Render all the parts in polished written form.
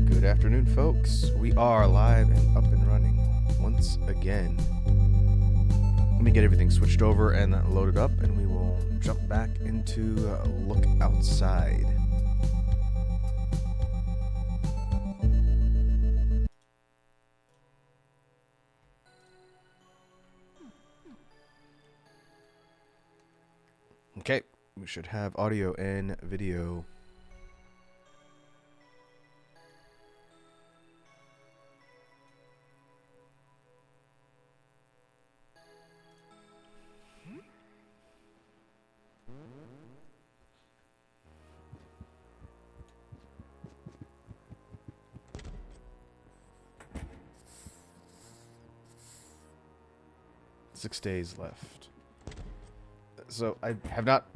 Good afternoon, folks. We are live and up and running once again. Let me get everything switched over and loaded up, and we will jump back into Look Outside. Okay, we should have audio and video. Six days left. So I have not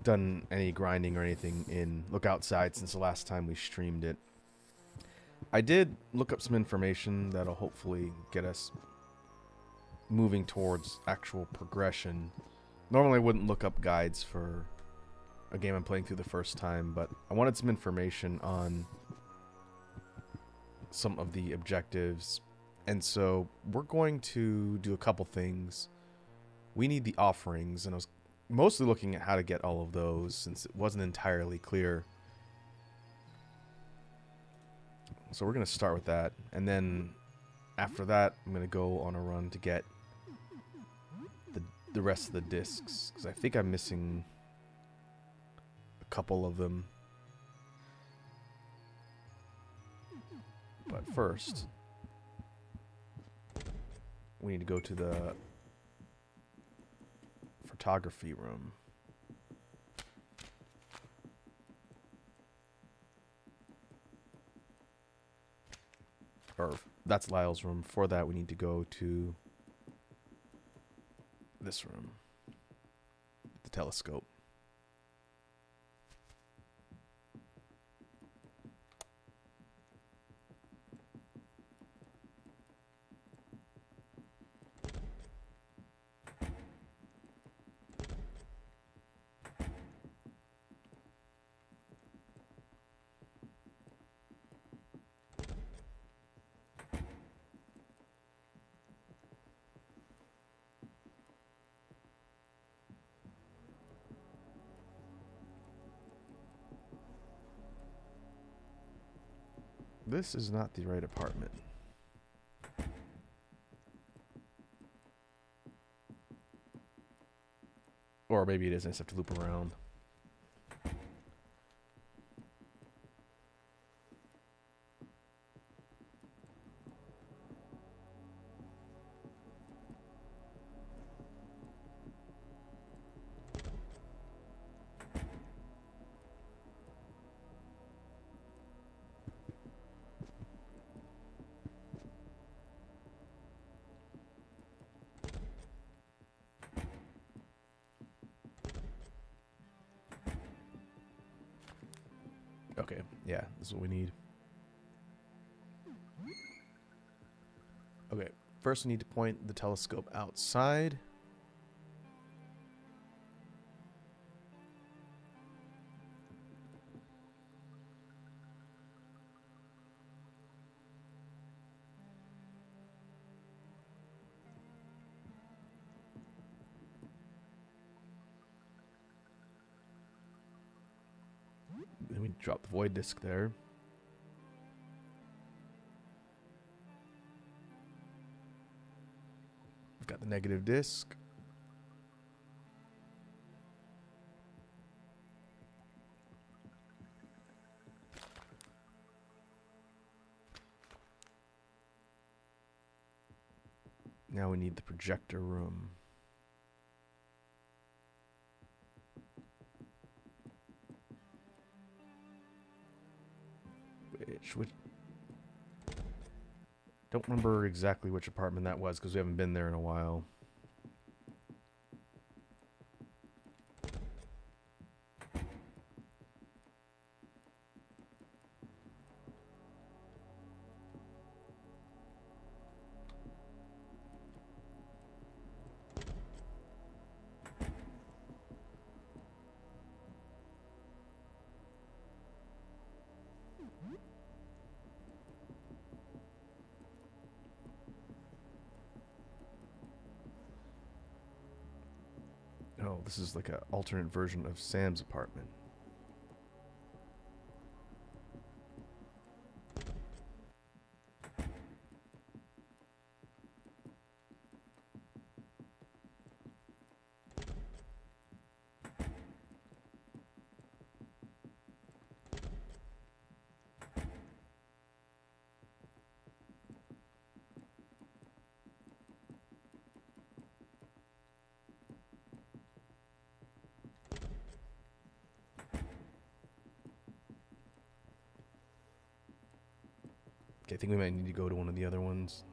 done any grinding or anything in Look Outside since the last time we streamed it. I did look up some information that'll hopefully get us moving towards actual progression. Normally I wouldn't look up guides for a game I'm playing through the first time, but I wanted some information on some of the objectives. And so we're going to do a couple things. We need the offerings, and I was mostly looking at how to get all of those since it wasn't entirely clear. So we're going to start with that, and then after that I'm going to go on a run to get the rest of the discs, because I think I'm missing a couple of them. But first, we need to go to the photography room. Or that's Lyle's room. For that, we need to go to this room, the telescope. This is not the right apartment. Or maybe it is, I just have to loop around. Okay, yeah, this is what we need. Okay, first we need to point the telescope outside. Then we drop the void disk there. We've got the negative disk. Now we need the projector room. Which don't remember exactly which apartment that was because we haven't been there in a while. Oh, this is like an alternate version of Sam's apartment. Okay, I think we might need to go to one of the other ones.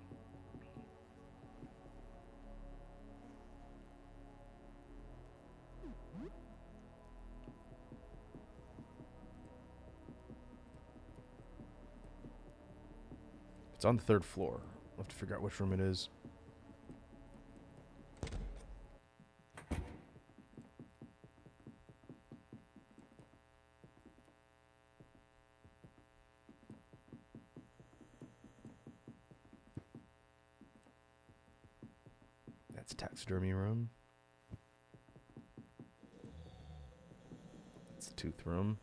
It's on the 3rd floor. I'll have to figure out which room it is. That's taxidermy room. That's the tooth room.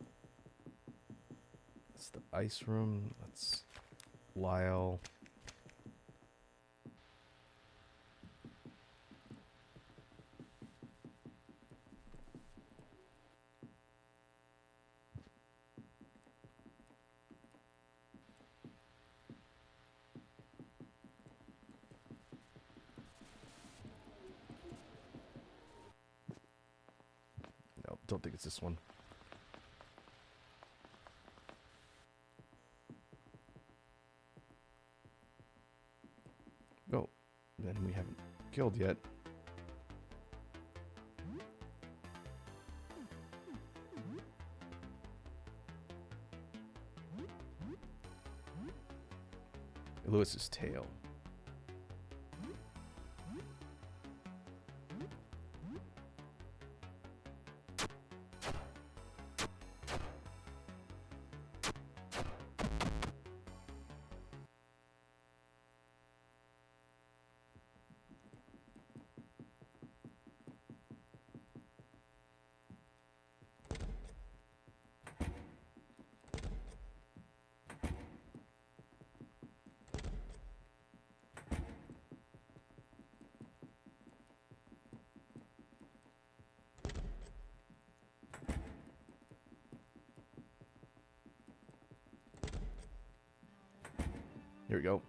That's the ice room. That's Lyle. No, don't think it's this one. Oh, then we haven't killed yet. Lewis's tail. Here we go.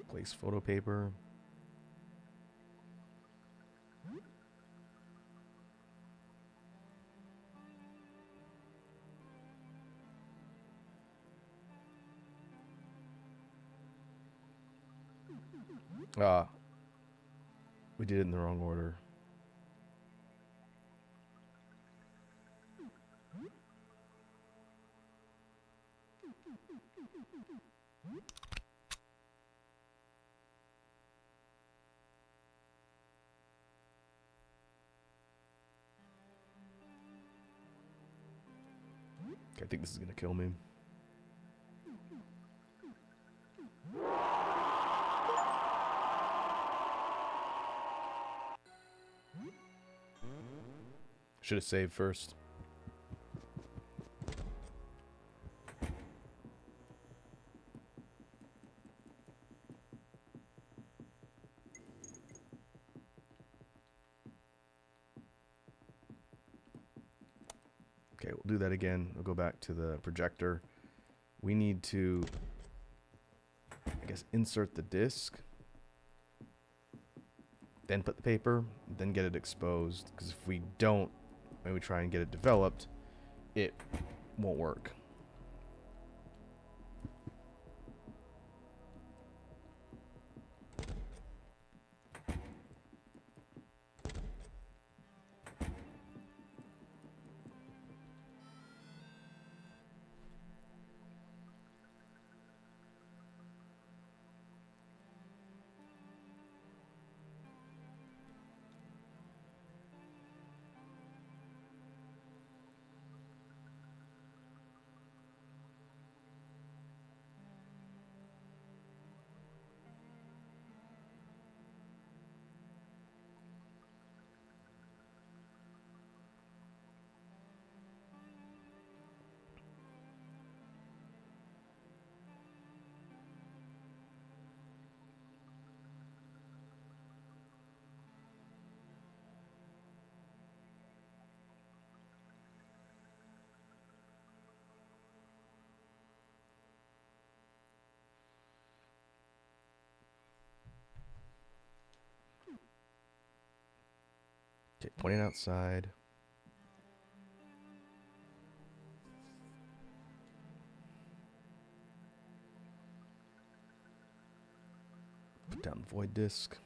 Place photo paper. We did it in the wrong order. Okay, I think this is gonna kill me. Should have saved first. Okay, we'll do that again. We'll go back to the projector. We need to, I guess, insert the disc, then put the paper, then get it exposed. Because if we don't, and we try and get it developed, it won't work. Okay, pointing outside. Put down void disk.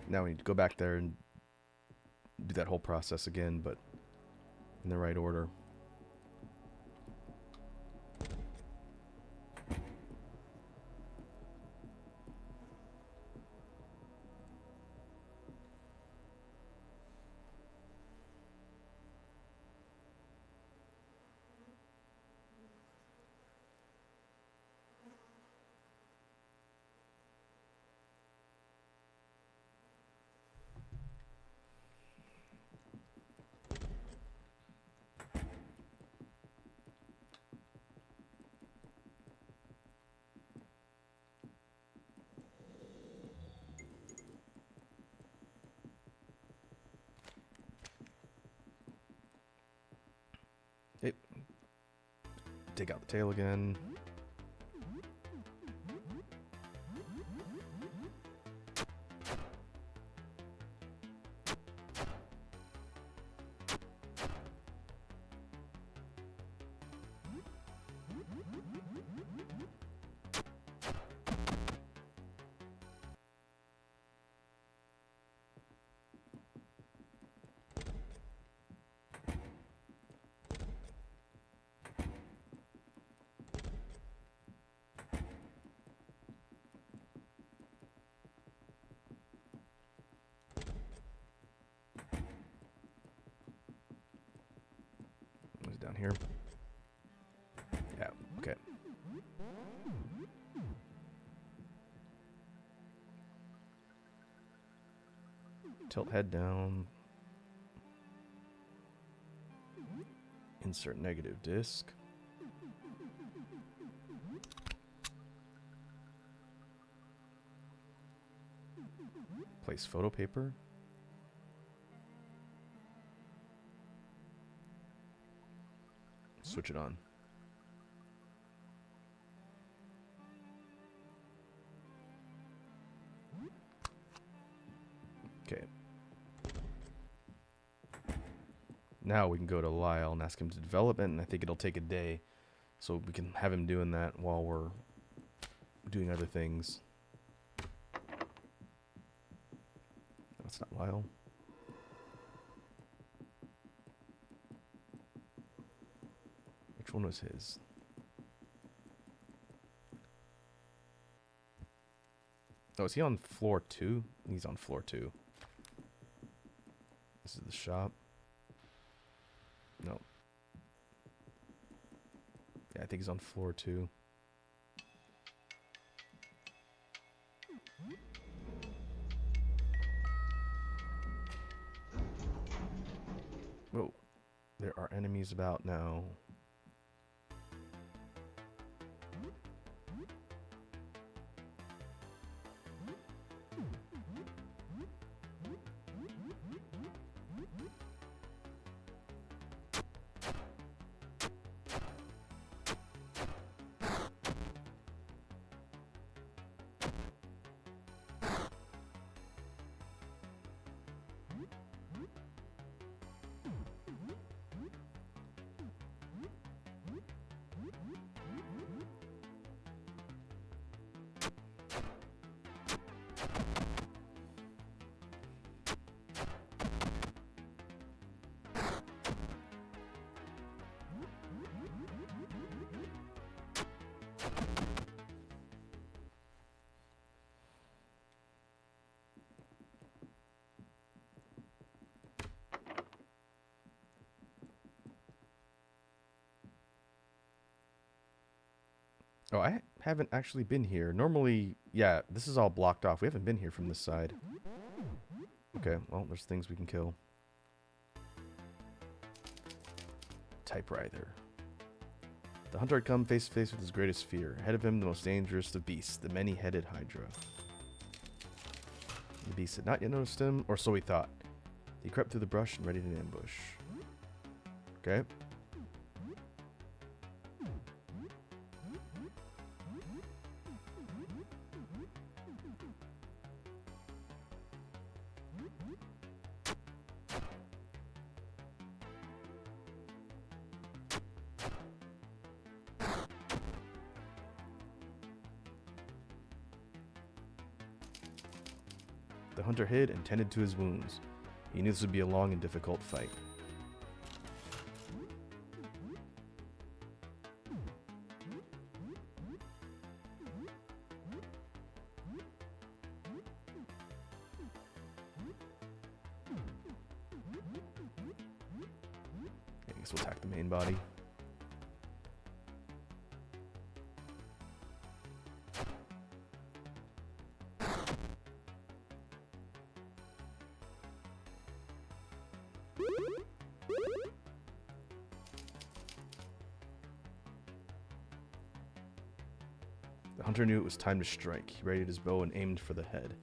Now we need to go back there and do that whole process again, but in the right order. Okay. Take out the tail again. it down here? Yeah, okay. Tilt head down. Insert negative disc. Place photo paper. Switch it on. Okay. Now we can go to Lyle and ask him to develop it, and I think it'll take a day. So we can have him doing that while we're doing other things. That's not Lyle. Which one was his? Oh, is he on floor 2? He's on floor 2. This is the shop. No. Yeah, I think he's on floor 2. Whoa. There are enemies about now. Oh, I haven't actually been here. Normally, yeah, this is all blocked off. We haven't been here from this side. Okay, well, there's things we can kill. Typewriter. The hunter had come face to face with his greatest fear. Ahead of him, the most dangerous of beasts, the many-headed Hydra. The beast had not yet noticed him, or so he thought. He crept through the brush and readied an ambush. Okay. The hunter hid and tended to his wounds. He knew this would be a long and difficult fight. I guess we'll attack the main body. The hunter knew it was time to strike. He readied his bow and aimed for the head.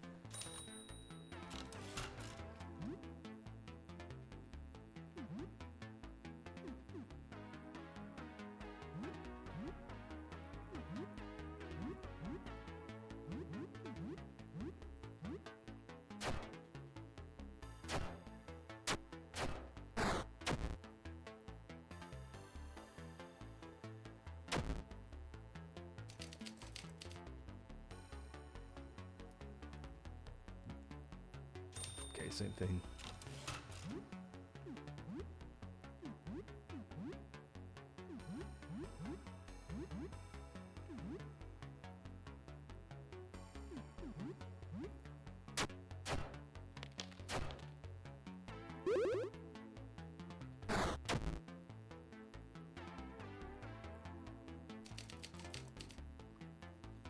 Okay, same thing.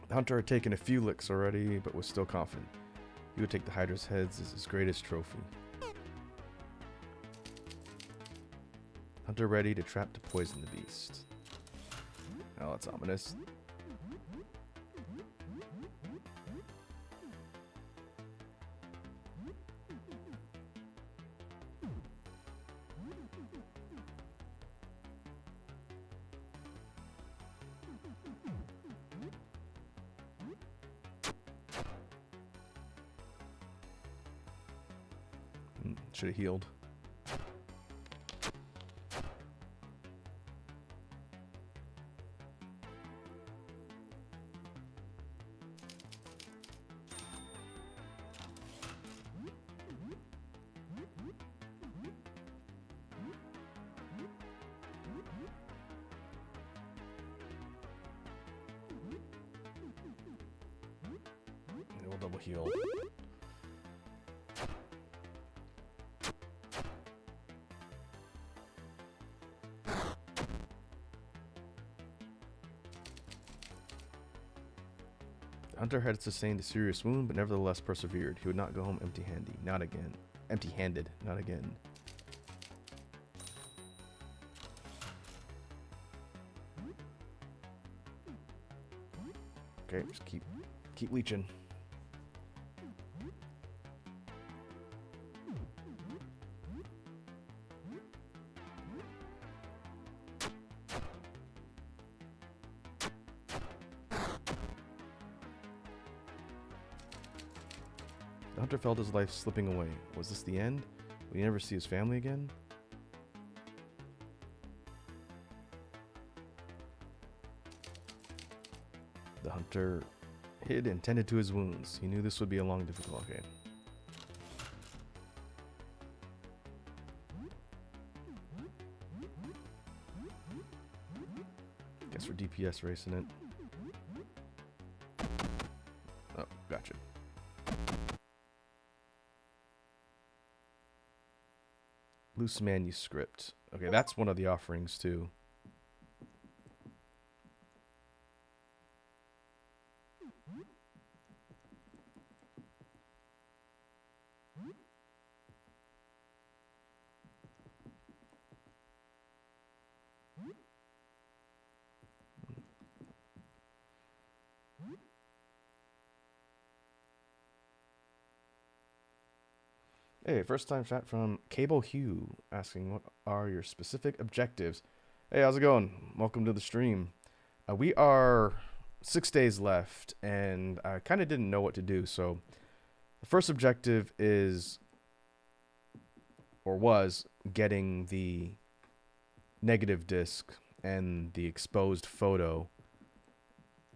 The hunter had taken a few licks already, but was still confident. He would take the Hydra's heads as his greatest trophy. Hunter ready to trap to poison the beast. Oh, that's ominous. Should have healed. We'll double heal. The hunter had sustained a serious wound, but nevertheless persevered. He would not go home empty-handed. Not again. Empty-handed. Not again. Okay, just keep leeching. The hunter felt his life slipping away. Was this the end? Would he never see his family again? The hunter hid and tended to his wounds. He knew this would be a long, difficult... Okay. Guess we're DPS racing it. Oh, gotcha. Loose manuscript. Okay, that's one of the offerings too. Hey, first time chat from Cable Hugh asking what are your specific objectives. Hey, how's it going? Welcome to the stream. We are 6 days left, and I kind of didn't know what to do. So the first objective is, or was, getting the negative disc and the exposed photo,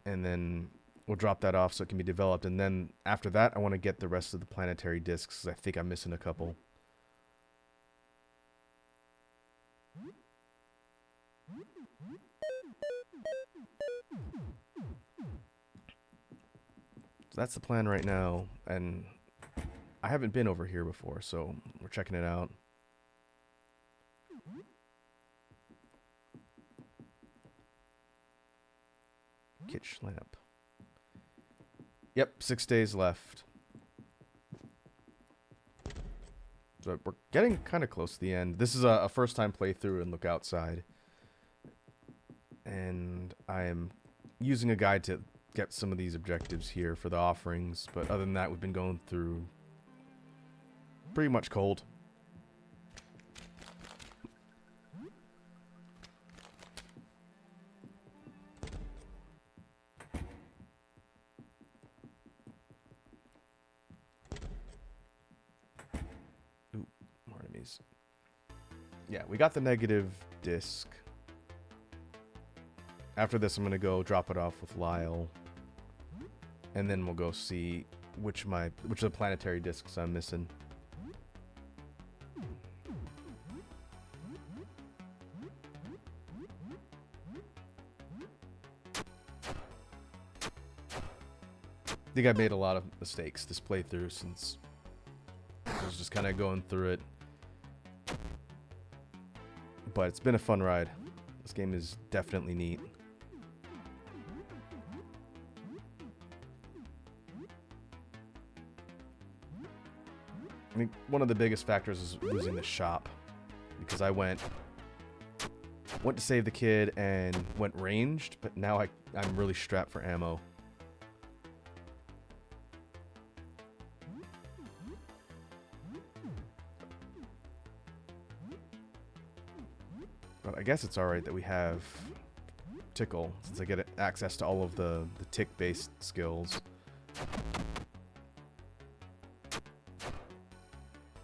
and then we'll drop that off so it can be developed. And then after that, I want to get the rest of the planetary discs. I think I'm missing a couple. So that's the plan right now. And I haven't been over here before, so we're checking it out. Kitch lamp. Yep, 6 days left. So we're getting kind of close to the end. This is a first time playthrough in Look Outside. And I am using a guide to get some of these objectives here for the offerings. But other than that, we've been going through pretty much cold. Yeah, we got the negative disc. After this, I'm going to go drop it off with Lyle. And then we'll go see which of the planetary discs I'm missing. I think I made a lot of mistakes this playthrough since I was just kind of going through it. But it's been a fun ride. This game is definitely neat. think one of the biggest factors is losing the shop, because I went to save the kid and went ranged, but now I'm really strapped for ammo. But I guess it's alright that we have Tickle, since I get access to all of the tick-based skills.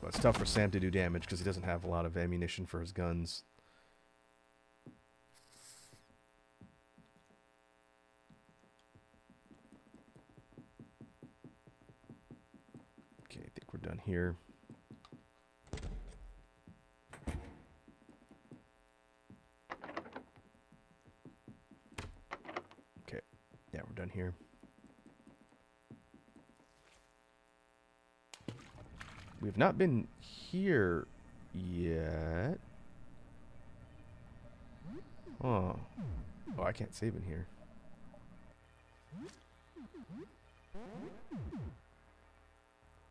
But it's tough for Sam to do damage because he doesn't have a lot of ammunition for his guns. Okay, I think we're done here. Okay, yeah, we're done here. We've not been here yet. Oh. Oh, I can't save in here.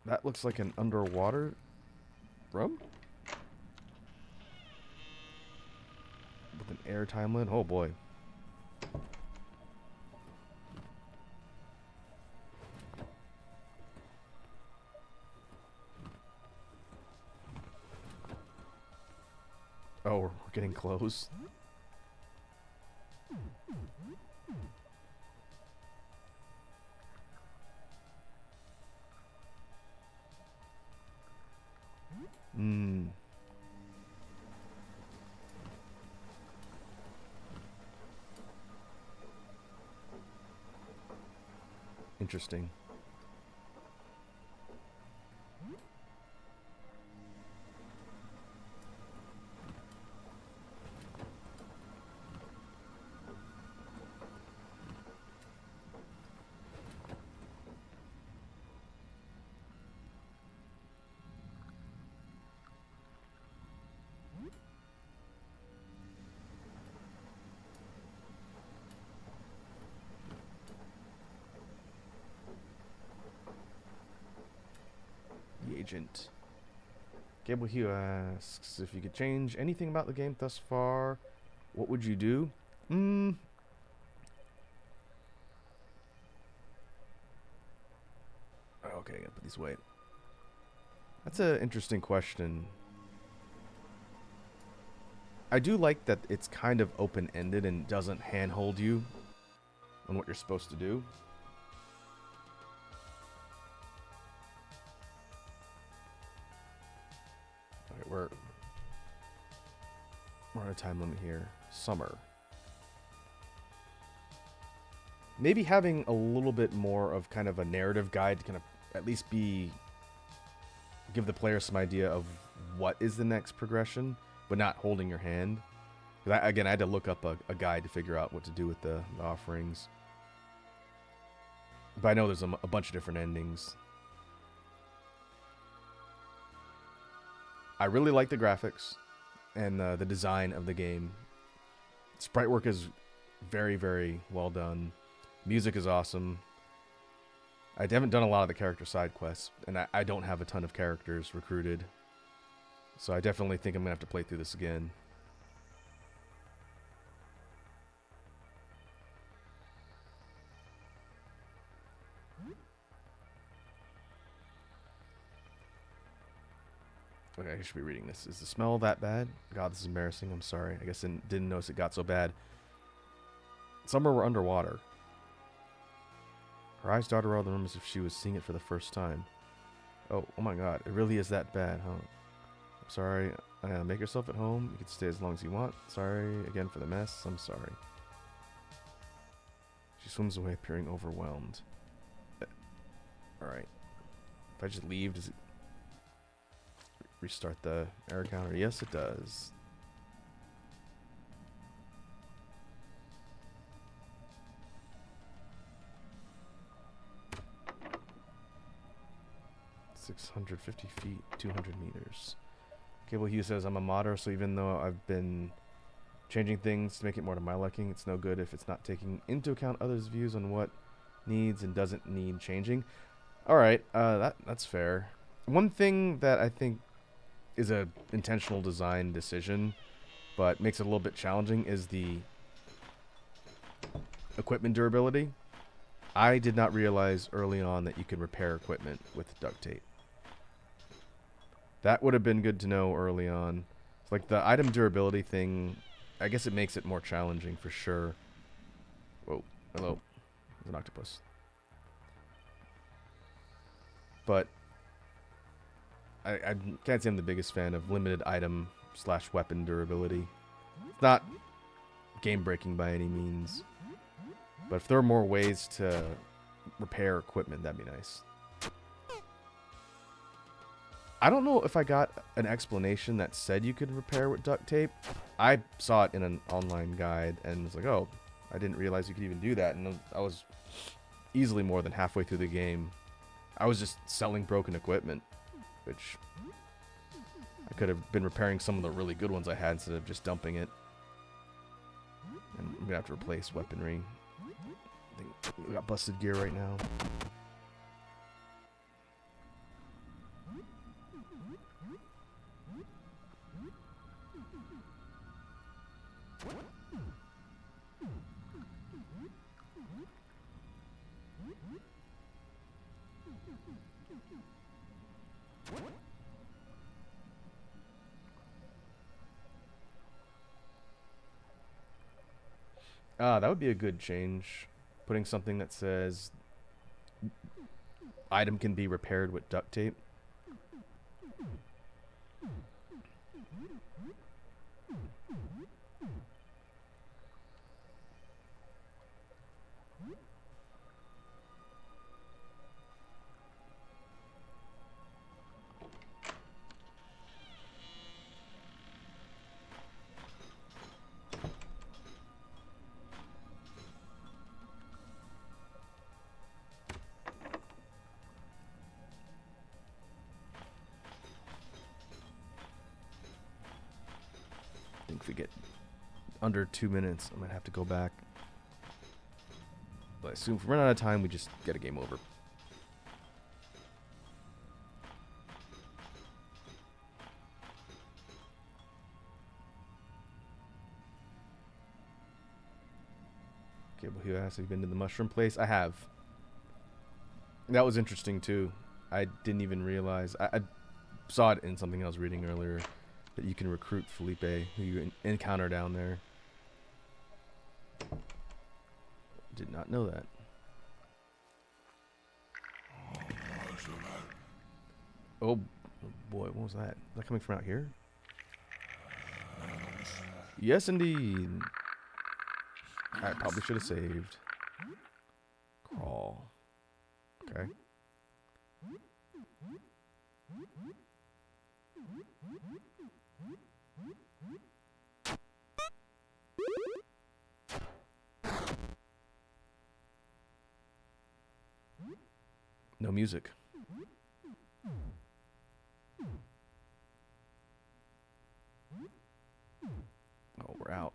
That looks like an underwater room? With an air timeline? Oh boy. Oh, we're getting close. Hmm. Interesting. The agent. Gable Hugh asks if you could change anything about the game thus far, what would you do? Okay, I gotta put these away. That's an interesting question. I do like that it's kind of open-ended and doesn't handhold you on what you're supposed to do. Alright, we're on a time limit here. Summer. Maybe having a little bit more of kind of a narrative guide to kind of at least give the player some idea of what is the next progression, but not holding your hand. Again, I had to look up a guide to figure out what to do with the offerings. But I know there's a bunch of different endings. I really like the graphics and the design of the game. Sprite work is very, very well done. Music is awesome. I haven't done a lot of the character side quests, and I don't have a ton of characters recruited. So I definitely think I'm going to have to play through this again. Okay, I should be reading this. Is the smell that bad? God, this is embarrassing. I'm sorry. I guess I didn't notice it got so bad. Somewhere we're underwater. Her eyes darted around the room as if she was seeing it for the first time. Oh my god. It really is that bad, huh? I'm sorry. Make yourself at home. You can stay as long as you want. Sorry again for the mess. I'm sorry. She swims away, appearing overwhelmed. Alright. If I just leave, does it restart the error counter? Yes, it does. $650 feet, 200 meters. Cable Hugh says, I'm a modder, so even though I've been changing things to make it more to my liking, it's no good if it's not taking into account others' views on what needs and doesn't need changing. Alright, that's fair. One thing that I think is a intentional design decision, but makes it a little bit challenging, is the equipment durability. I did not realize early on that you could repair equipment with duct tape. That would have been good to know early on. It's like the item durability thing, I guess it makes it more challenging for sure. Whoa, hello. There's an octopus. But I can't say I'm the biggest fan of limited item / weapon durability. It's not game breaking by any means. But if there are more ways to repair equipment, that'd be nice. I don't know if I got an explanation that said you could repair with duct tape. I saw it in an online guide and was like, oh, I didn't realize you could even do that. And I was easily more than halfway through the game. I was just selling broken equipment, which I could have been repairing some of the really good ones I had instead of just dumping it. And I'm going to have to replace weaponry. I think we got busted gear right now. Ah, that would be a good change. Putting something that says item can be repaired with duct tape. I think if we get under 2 minutes, I might have to go back. But I assume if we run out of time, we just get a game over. Okay, well, who asked, have you been to the mushroom place? I have. That was interesting, too. I didn't even realize. I saw it in something I was reading earlier, that you can recruit Felipe, who you encounter down there. Did not know that. Oh boy, what was that? Is that coming from out here? Yes, indeed. I probably should have saved. Crawl. Okay. No music. Oh, we're out.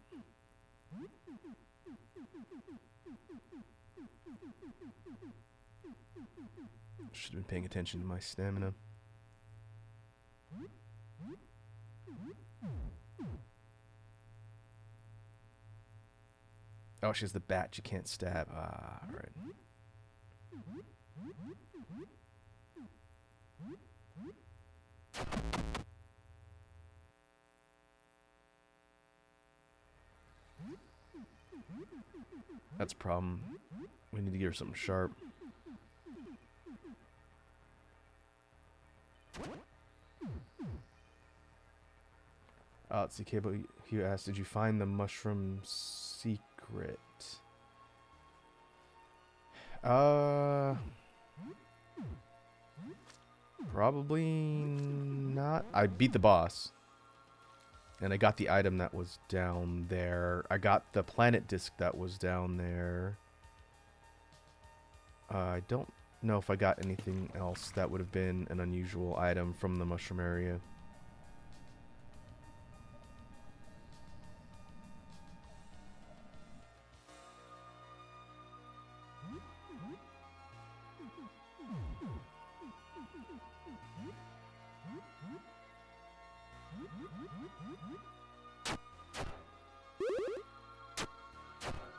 Should have been paying attention to my stamina. Oh, she has the bat you can't stab. Ah, alright. That's a problem. We need to get her something sharp. Let's see, Cable, you asked, did you find the mushroom secret? Probably not. I beat the boss. And I got the item that was down there. I got the planet disc that was down there. I don't know if I got anything else that would have been an unusual item from the mushroom area.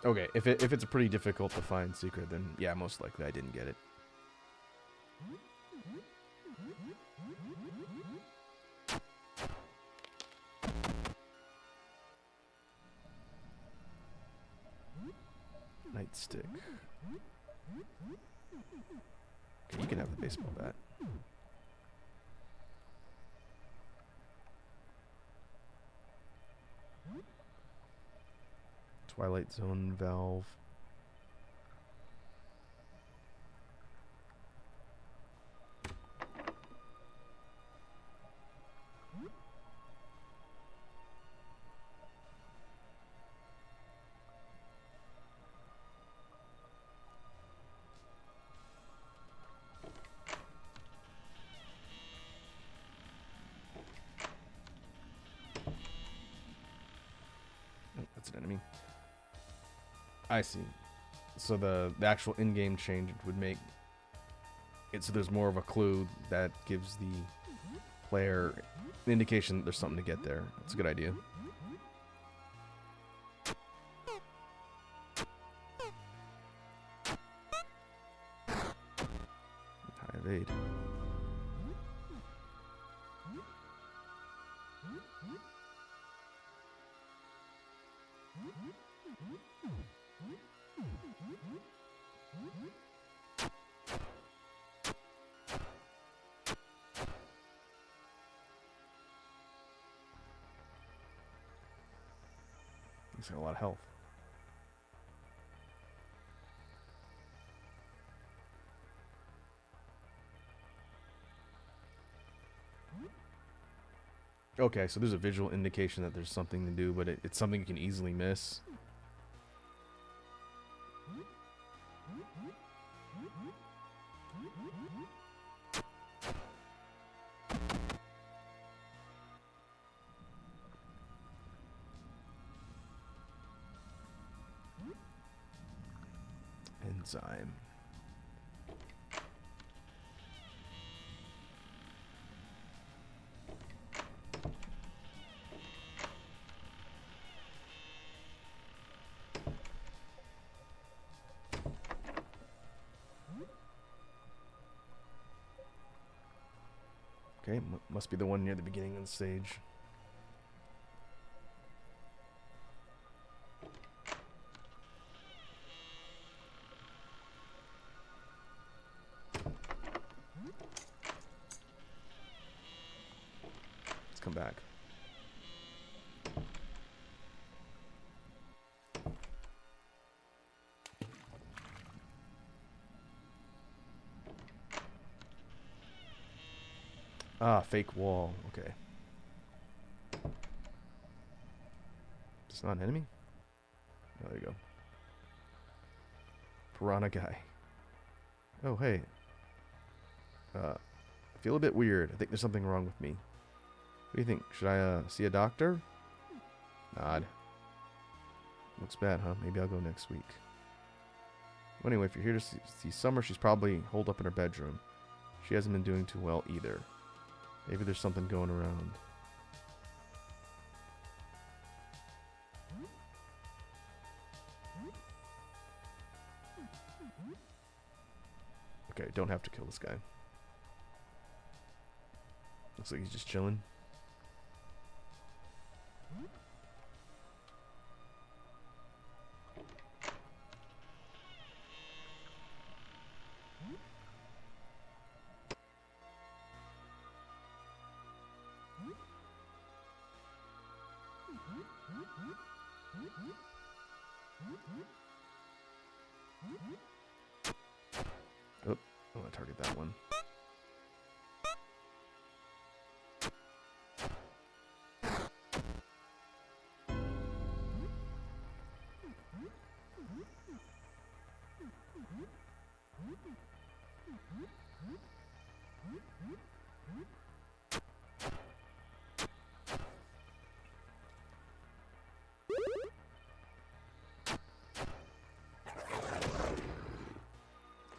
Okay, if it's a pretty difficult to find secret, then yeah, most likely I didn't get it. Nightstick. Okay, you can have the baseball bat. Twilight Zone valve. Oh, that's an enemy. I see. So the actual in-game change would make it so there's more of a clue that gives the player an indication that there's something to get there. That's a good idea. High evade. He's got a lot of health. Okay, so there's a visual indication that there's something to do, but it's something you can easily miss. Enzyme. Okay, must be the one near the beginning of the stage. Let's come back. Ah, fake wall. Okay. It's not an enemy? Oh, there you go. Piranha guy. Oh, hey. I feel a bit weird. I think there's something wrong with me. What do you think? Should I see a doctor? Nod. Looks bad, huh? Maybe I'll go next week. Well, anyway, if you're here to see Summer, she's probably holed up in her bedroom. She hasn't been doing too well either. Maybe there's something going around. Okay, don't have to kill this guy. Looks like he's just chilling. Oh, I want to target that one.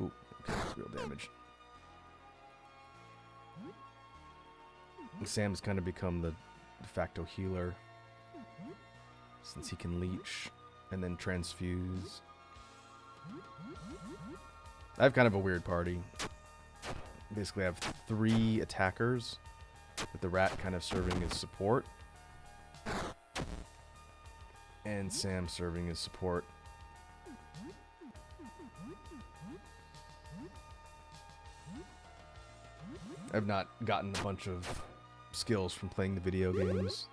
Ooh, okay, that's real damage. Sam's kind of become the de facto healer since he can leech and then transfuse. I have kind of a weird party. Basically, I have 3 attackers, with the rat kind of serving as support, and Sam serving as support. I've not gotten a bunch of skills from playing the video games.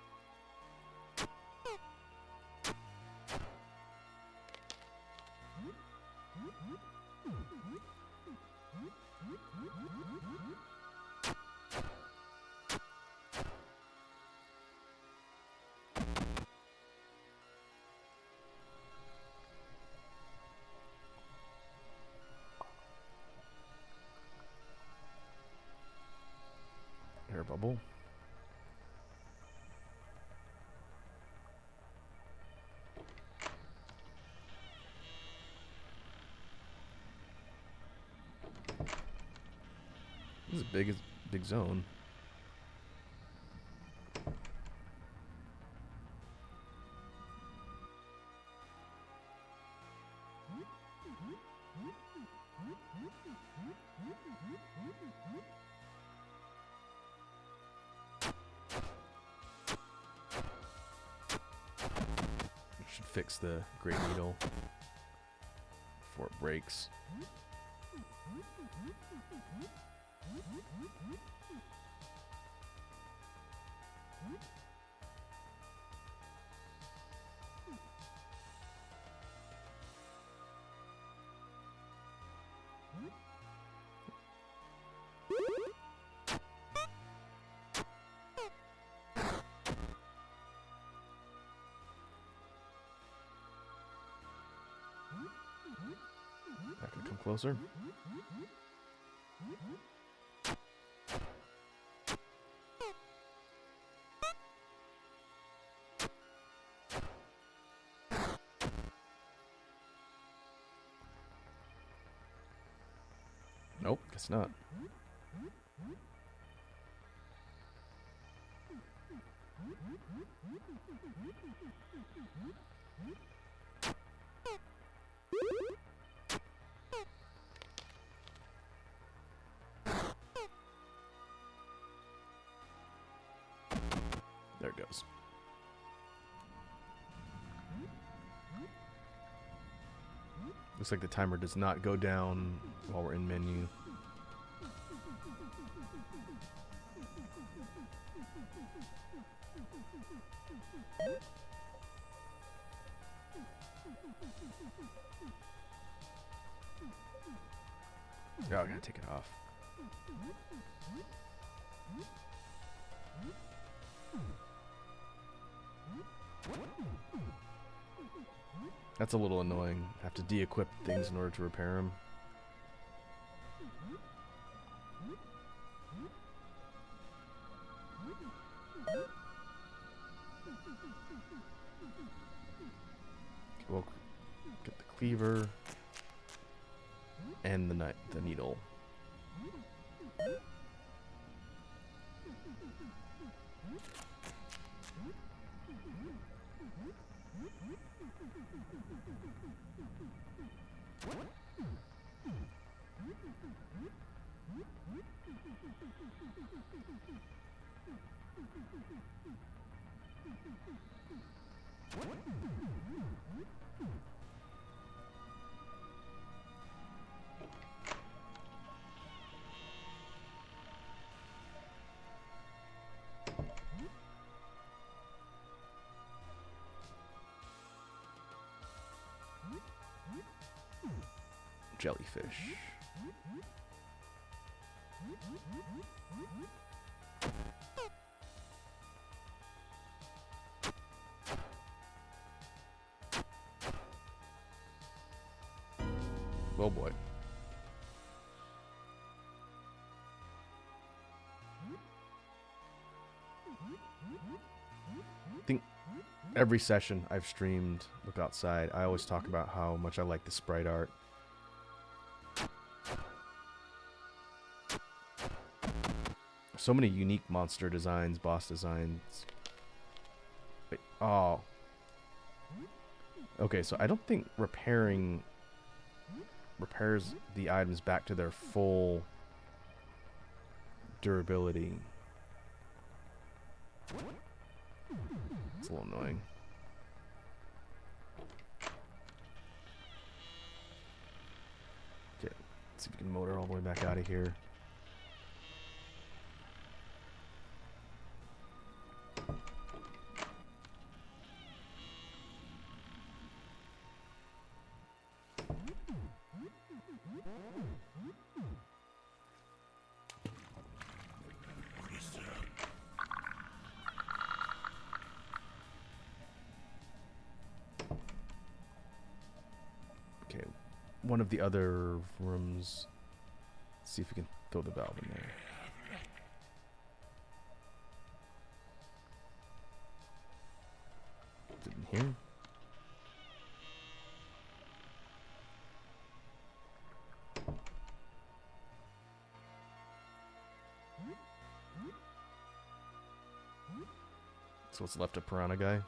Air bubble. This is big zone. Should fix the Great Needle before it breaks. That could come closer. Nope, guess not. There it goes. Looks like the timer does not go down while we're in menu. Oh, I gotta take it off. That's a little annoying. I have to de-equip things in order to repair them. We'll get the cleaver and the needle. Jellyfish. Oh boy. I think every session I've streamed Look Outside, I always talk about how much I like the sprite art. So many unique monster designs, boss designs. Wait, oh. Okay, so I don't think repairs the items back to their full durability. It's a little annoying. Okay, let's see if we can motor all the way back out of here. Okay, one of the other rooms. Let's see if we can throw the valve in there. Is it in here? So what's left of Piranha Guy?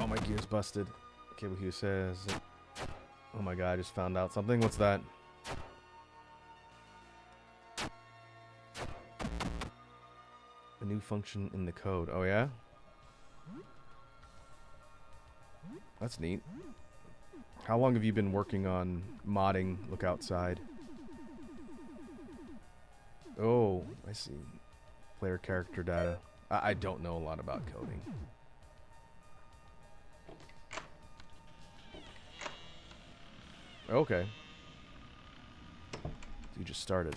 Oh, my gear's busted. Cable Hugh says... Oh my god, I just found out something. What's that? A new function in the code. Oh yeah? That's neat. How long have you been working on modding Look Outside? Oh, I see. Player character data. I don't know a lot about coding. Okay. You just started.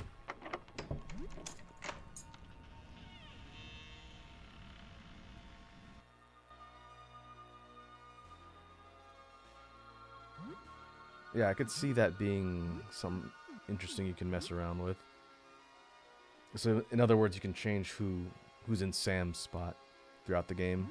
Yeah, I could see that being some interesting you can mess around with. So, in other words, you can change who's in Sam's spot throughout the game.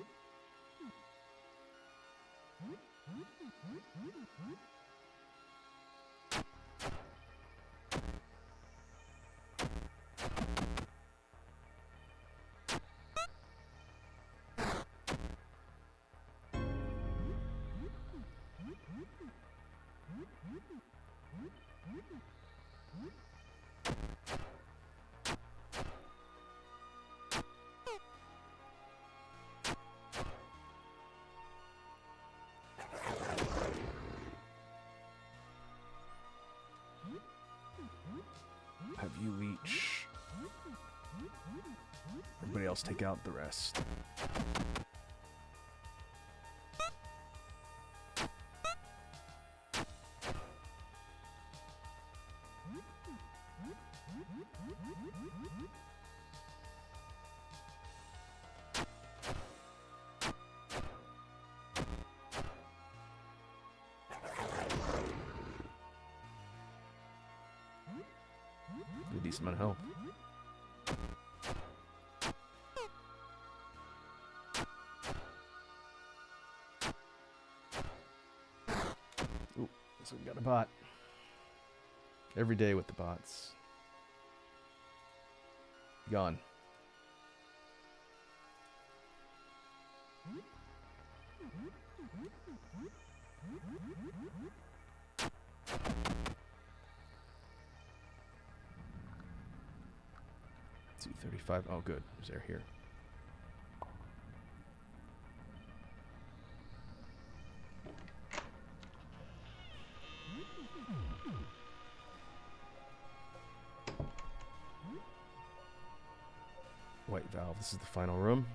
Have you leech? Everybody else take out the rest. A decent amount of health. Ooh, so we got a bot. Every day with the bots. Gone. $235. Oh, good. There's air here. White valve. This is the final room.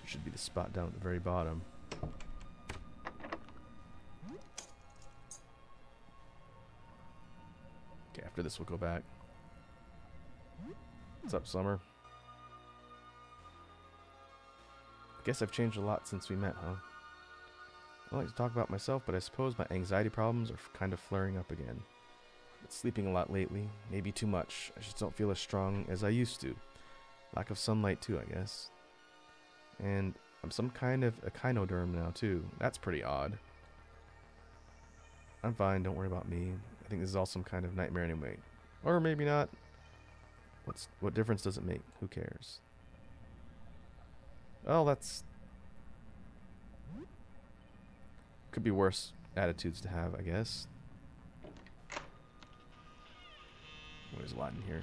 should be the spot down at the very bottom. Okay, after this we'll go back. What's up, Summer? I guess I've changed a lot since we met, huh? I like to talk about myself, but I suppose my anxiety problems are kind of flaring up again. Been sleeping a lot lately, maybe too much. I just don't feel as strong as I used to. Lack of sunlight too, I guess. And I'm some kind of echinoderm now too. That's pretty odd. I'm fine, don't worry about me. I think this is all some kind of nightmare anyway. Or maybe not. What difference does it make? Who cares? Oh, that's... could be worse attitudes to have, I guess. Oh, there's a lot in here.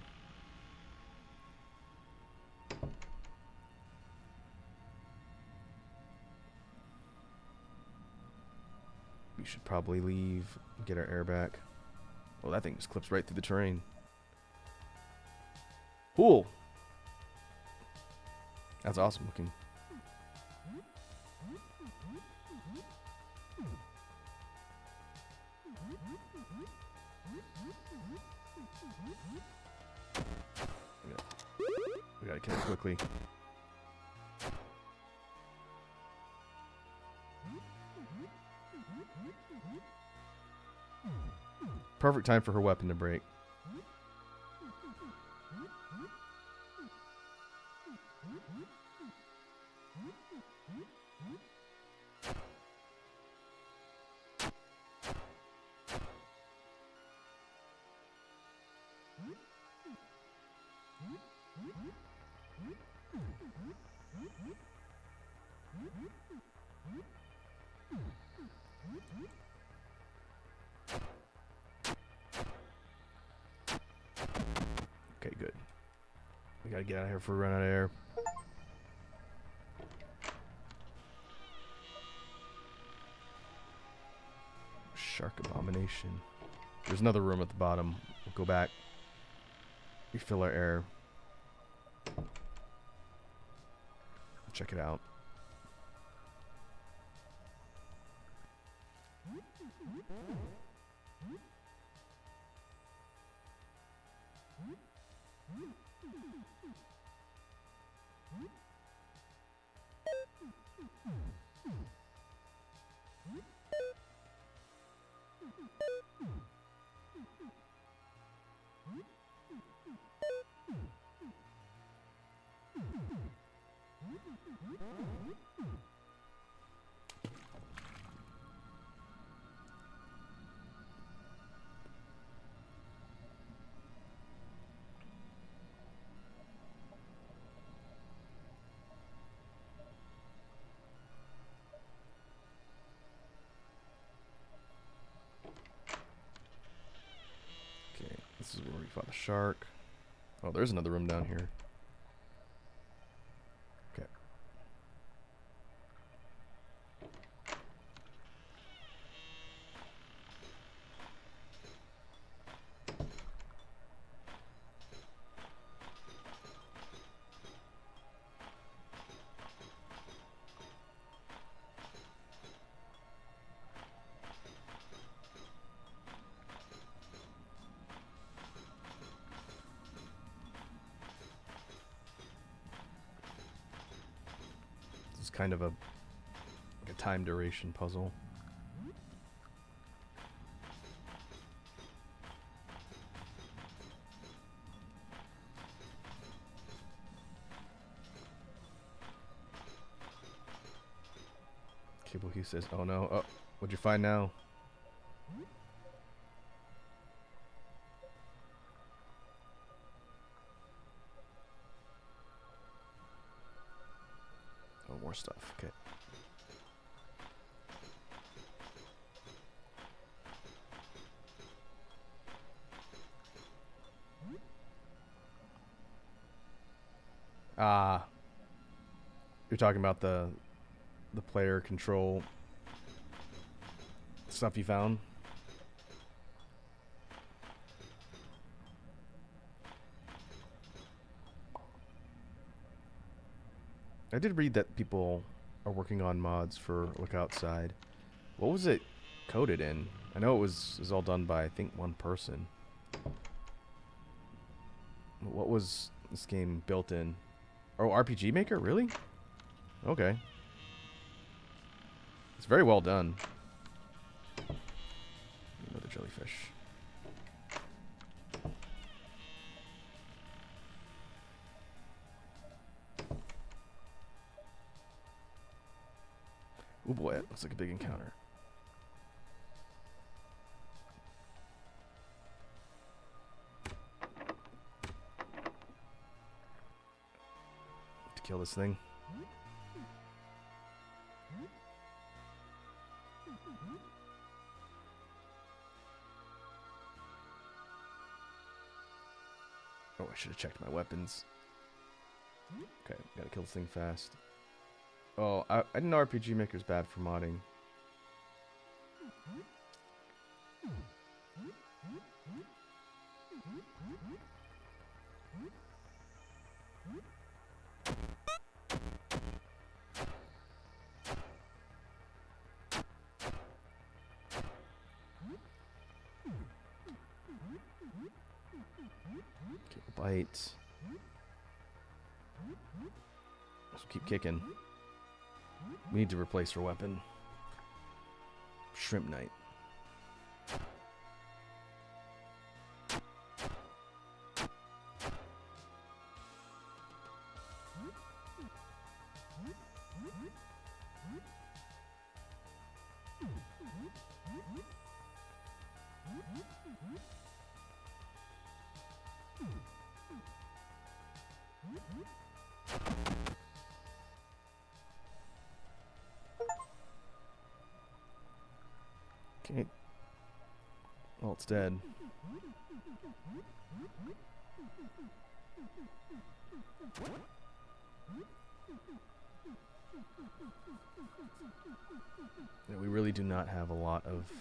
We should probably leave, get our air back. Well, that thing just clips right through the terrain. Cool. That's awesome looking. We gotta kill it quickly. Perfect time for her weapon to break. Okay, good. We gotta get out of here before we run out of air. Shark abomination. There's another room at the bottom. We'll go back. Refill our air. Check it out. This is where we fought the shark. Oh, there's another room down here. Okay. Kind of like a time duration puzzle. Cable Hugh says, "Oh no! Oh, what'd you find now?" Oh, more stuff. Okay. Ah, you're talking about the player control stuff you found? I did read that people are working on mods for Look Outside. What was it coded in? I know it was all done by, I think, one person. What was this game built in? Oh, RPG Maker? Really? Okay. It's very well done. Another jellyfish. Oh boy, it looks like a big encounter. To kill this thing. Oh, I should have checked my weapons. Okay, gotta kill this thing fast. Oh, I didn't know RPG Maker's bad for modding. Okay, bite. So keep kicking. We need to replace her weapon. Shrimp Knight. Okay. Well, it's dead. Yeah, we really do not have a lot of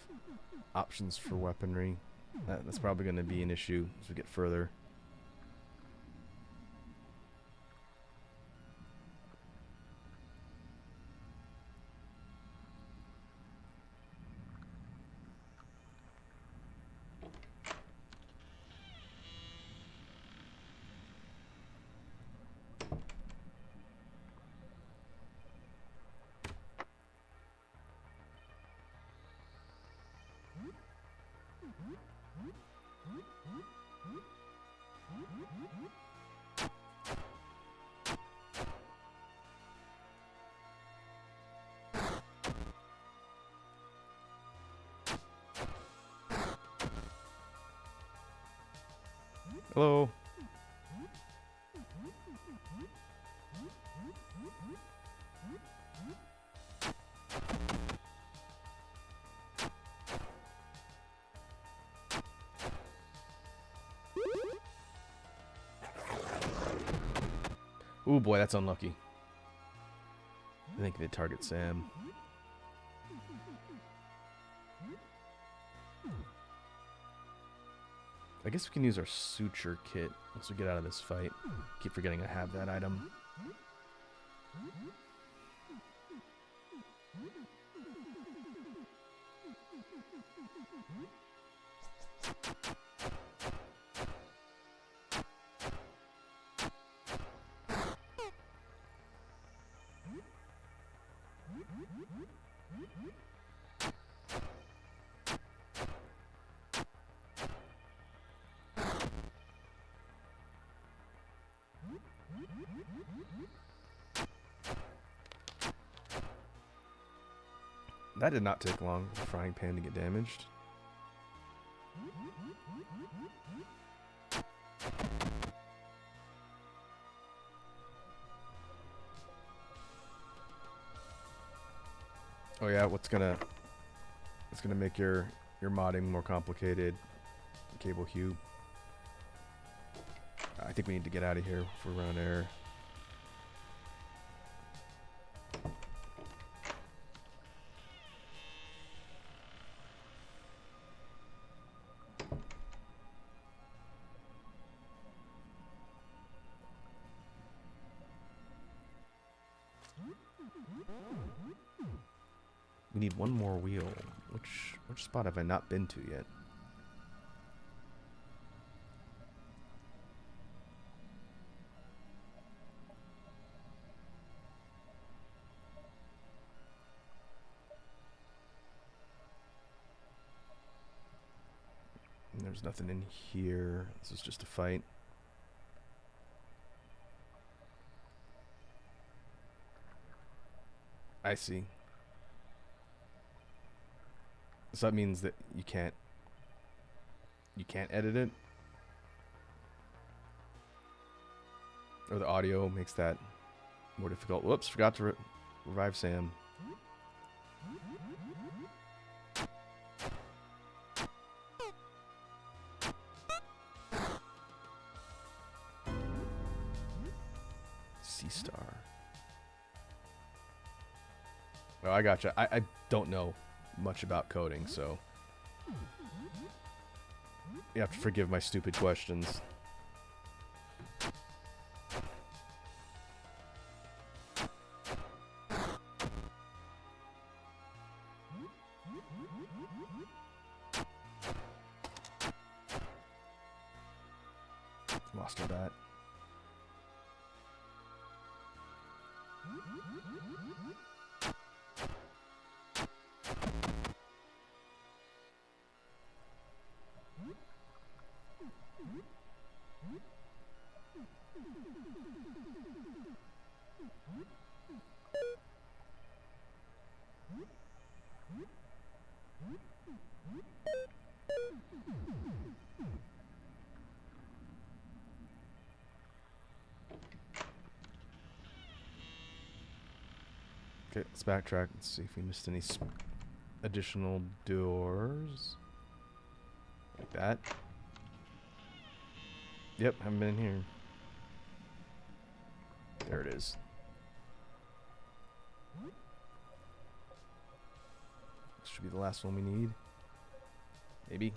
options for weaponry. That's probably going to be an issue as we get further. Hello. Ooh boy, that's unlucky. I think they target Sam. I guess we can use our suture kit once we get out of this fight. Keep forgetting I have that item. That did not take long for the frying pan to get damaged. Oh yeah, it's gonna make your modding more complicated. Cable Hue. I think we need to get out of here if we're running air. need one more wheel. Which spot have I not been to yet? There's nothing in here. This is just a fight. I see. So that means that you can't edit it? Or the audio makes that more difficult. Whoops, forgot to revive Sam. Sea-Star. Oh, I gotcha. I don't know much about coding, so you have to forgive my stupid questions. Lost her bat. Okay, let's backtrack and see if we missed any additional doors. Like that. Yep, haven't been in here. There it is. This should be the last one we need. Maybe.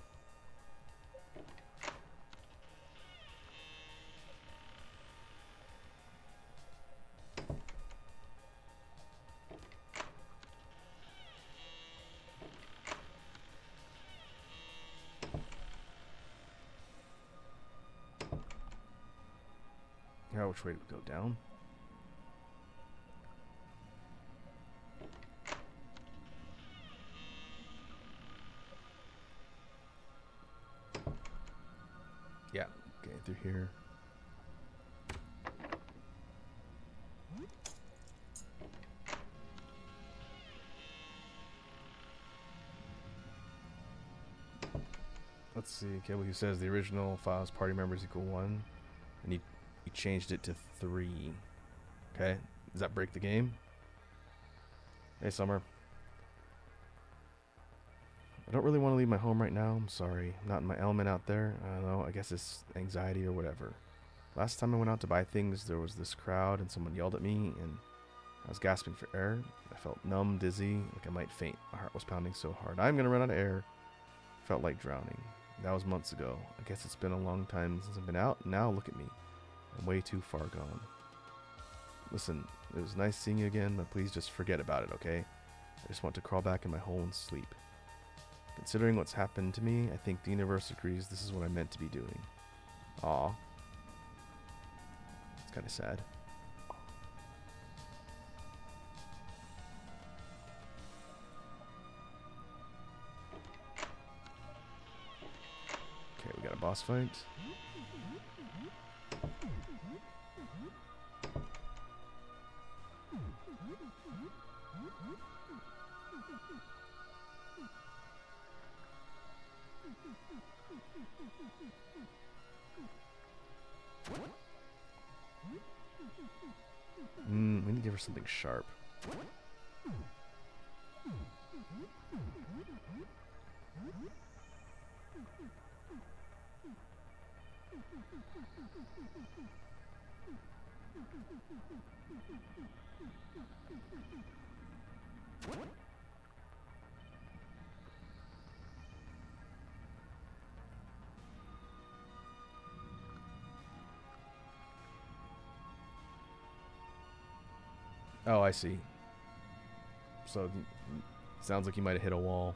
Now, which way do we go? Down? Yeah, okay, through here. Let's see. Okay, well, he says the original files party members equal 1, and he changed it to 3. Okay, does that break the game? Hey, Summer. I don't really want to leave my home right now. I'm sorry. I'm not in my element out there. I don't know. I guess it's anxiety or whatever. Last time I went out to buy things, there was this crowd and someone yelled at me, and I was gasping for air. I felt numb, dizzy, like I might faint. My heart was pounding so hard. I'm going to run out of air. Felt like drowning. That was months ago. I guess it's been a long time since I've been out. Now look at me. I'm way too far gone. Listen, it was nice seeing you again, but please just forget about it, okay? I just want to crawl back in my hole and sleep. Considering what's happened to me, I think the universe agrees this is what I'm meant to be doing. Aw. It's kind of sad. Okay, we got a boss fight. We need to give her something sharp. Oh, I see. So Sounds like he might have hit a wall.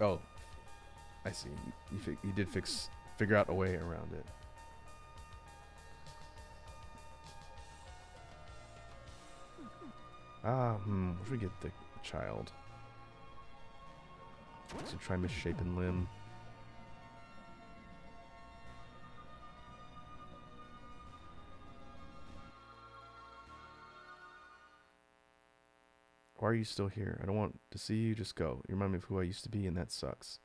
Oh, I see. You did figure out a way around it. Where should we get the child? So try misshapen limb. Why are you still here? I don't want to see you. Just go. You remind me of who I used to be, and that sucks.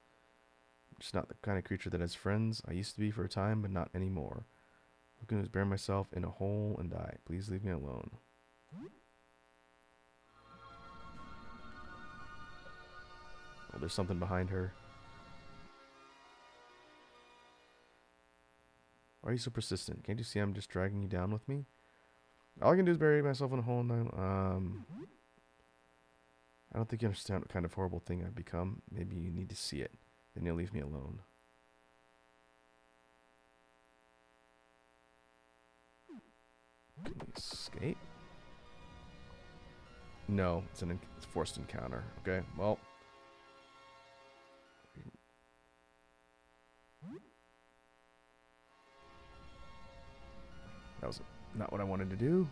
I'm just not the kind of creature that has friends. I used to be for a time, but not anymore. I'm going to bury myself in a hole and die. Please leave me alone. Oh, there's something behind her. Why are you so persistent? Can't you see I'm just dragging you down with me? All I can do is bury myself in a hole and die. I don't think you understand what kind of horrible thing I've become. Maybe you need to see it. Then you'll leave me alone. Can we escape? No, it's a forced encounter. Okay, well. That was not what I wanted to do.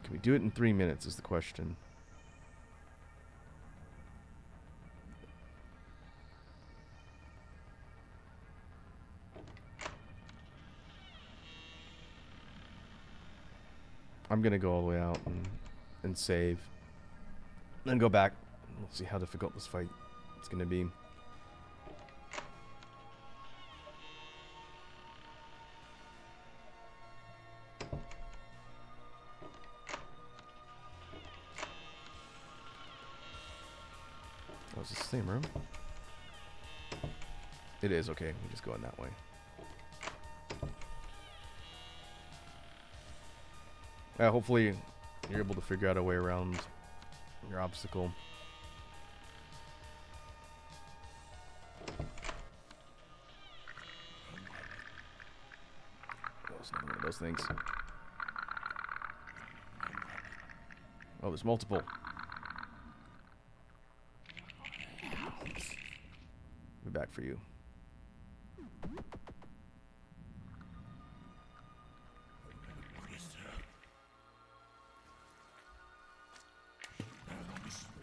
Can we do it in 3 minutes is the question. I'm going to go all the way out and save. Then go back. We'll see how difficult this fight is going to be. Oh, is this the same room? It is, okay. We just go in that way. Hopefully you're able to figure out a way around your obstacle. Oh, it's another one of those things. Oh, there's multiple. Be back for you.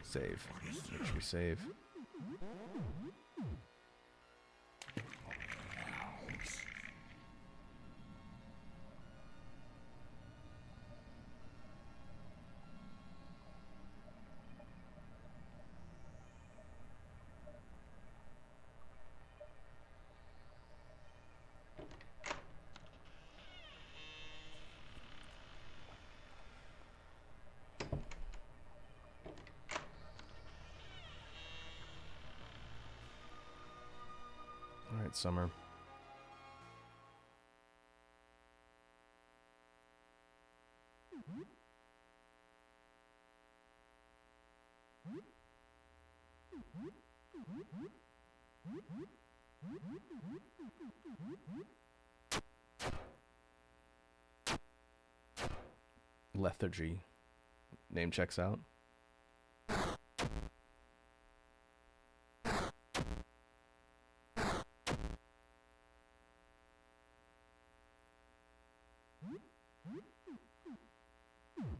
Save. Make sure we save. Alright, Summer. Lethargy. Name checks out.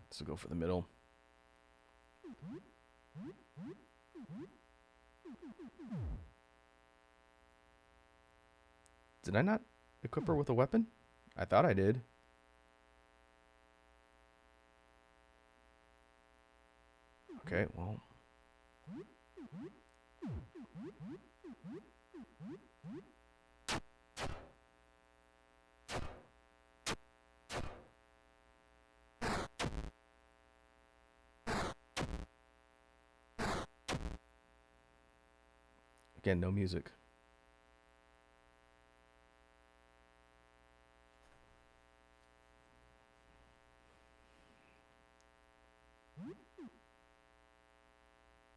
So go for the middle. Did I not equip her with a weapon? I thought I did. Okay, well. Again, no music.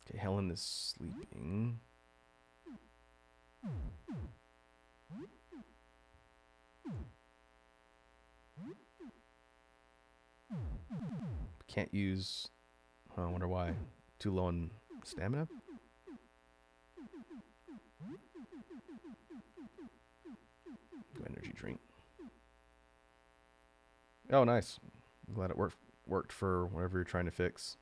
Okay, Helen is sleeping. Can't use... I wonder why. Too low on stamina? Go energy drink. Oh, nice. I'm glad it worked for whatever you're trying to fix.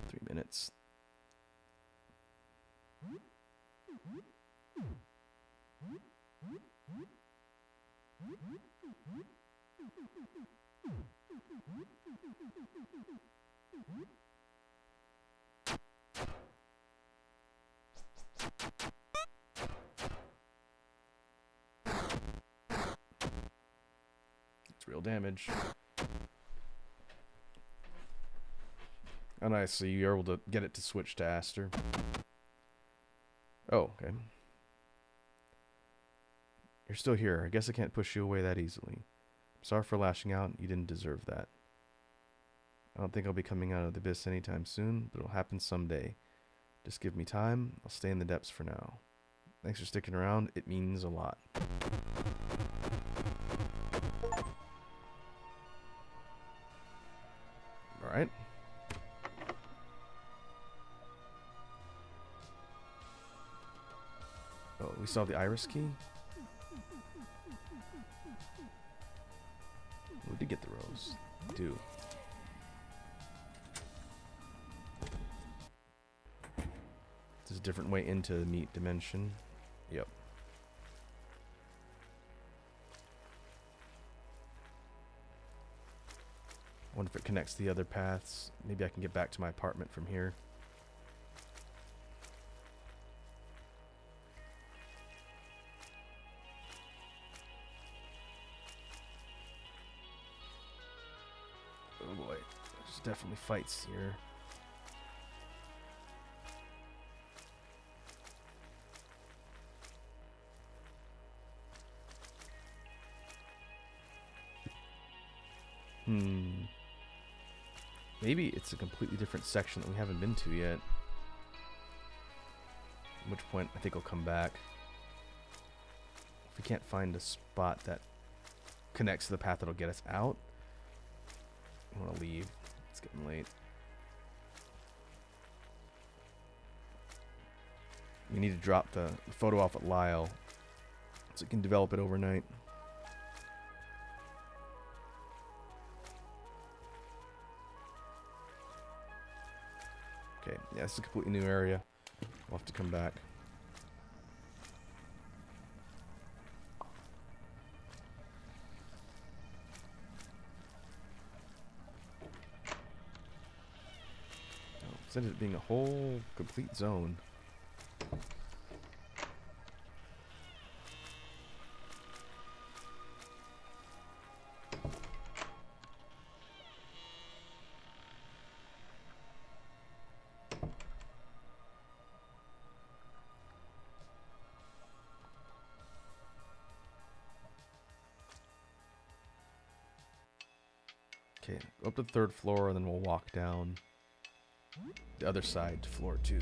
3 minutes. It's real damage. Oh, nice. So you're able to get it to switch to Aster. Oh, okay. You're still here. I guess I can't push you away that easily. Sorry for lashing out. You didn't deserve that. I don't think I'll be coming out of the abyss anytime soon, but it'll happen someday. Just give me time. I'll stay in the depths for now. Thanks for sticking around. It means a lot. Alright. Oh, we saw the iris key? We did get the rose. We do. There's a different way into the meat dimension. Yep. I wonder if it connects to the other paths. Maybe I can get back to my apartment from here. Oh boy, there's definitely fights here. Maybe it's a completely different section that we haven't been to yet. At which point I think I'll come back. If we can't find a spot that connects to the path that'll get us out, I want to leave. It's getting late. We need to drop the photo off at Lyle so we can develop it overnight. Okay, yeah, it's a completely new area. We'll have to come back. Oh, instead of it being a whole complete zone. Okay, go up to the 3rd floor, and then we'll walk down the other side to floor 2.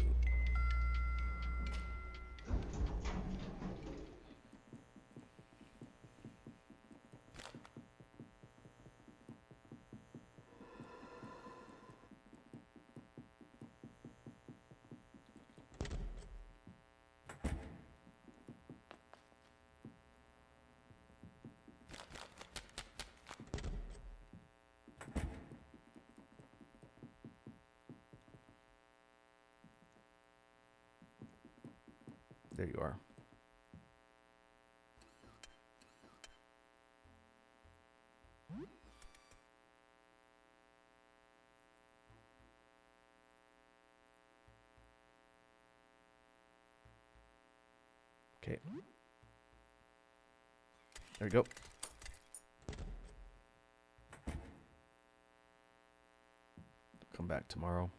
There you are. Okay. There we go. come back tomorrow.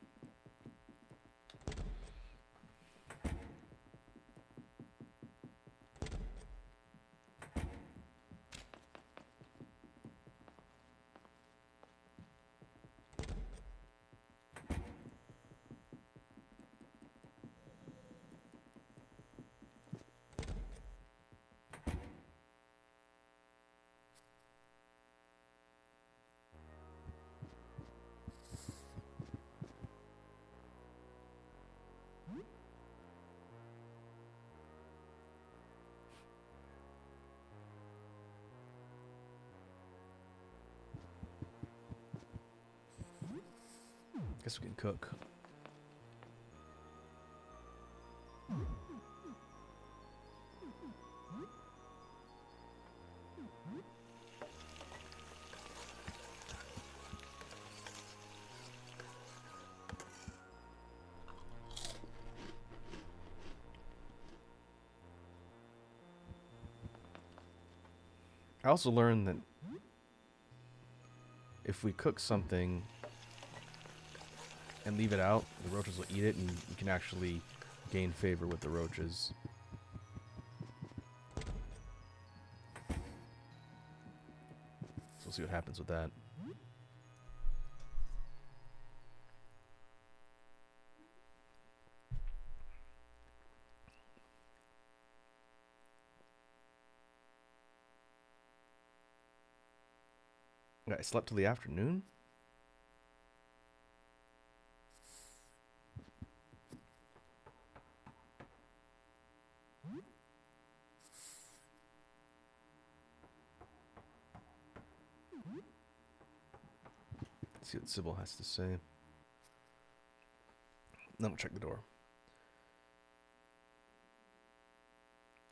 Guess we can cook. I also learned that if we cook something and leave it out, the roaches will eat it, and you can actually gain favor with the roaches. So we'll see what happens with that. I slept till the afternoon? Let's see what Sybil has to say. Then we'll check the door.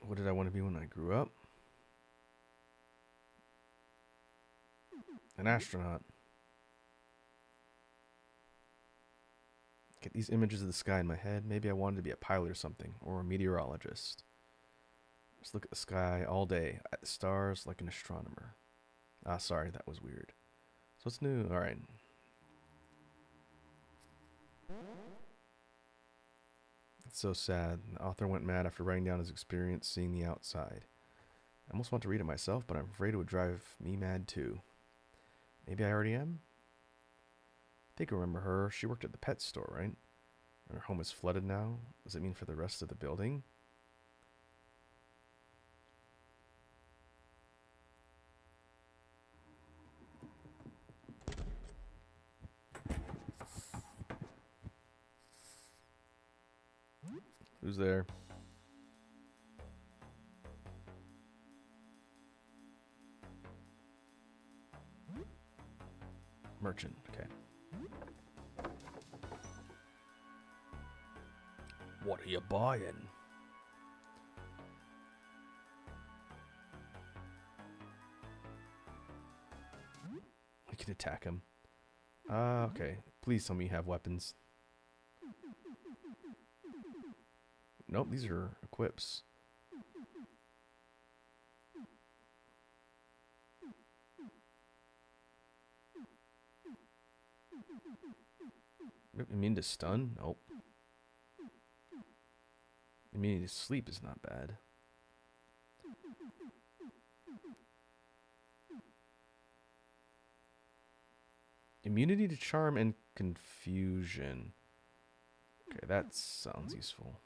What did I want to be when I grew up? An astronaut. Get these images of the sky in my head. Maybe I wanted to be a pilot or something, or a meteorologist. Just look at the sky all day, at the stars like an astronomer. Ah, sorry, that was weird. So what's new? Alright. It's so sad. The author went mad after writing down his experience seeing the outside. I almost want to read it myself, but I'm afraid it would drive me mad too. Maybe I already am? I think I remember her. She worked at the pet store, right? And her home is flooded now. Does it mean for the rest of the building? Who's there? Merchant, okay. What are you buying? We can attack him. Okay. Please tell me you have weapons. Nope, these are equips. Immune to stun? Nope. Immunity to sleep is not bad. Immunity to charm and confusion. Okay, that sounds useful.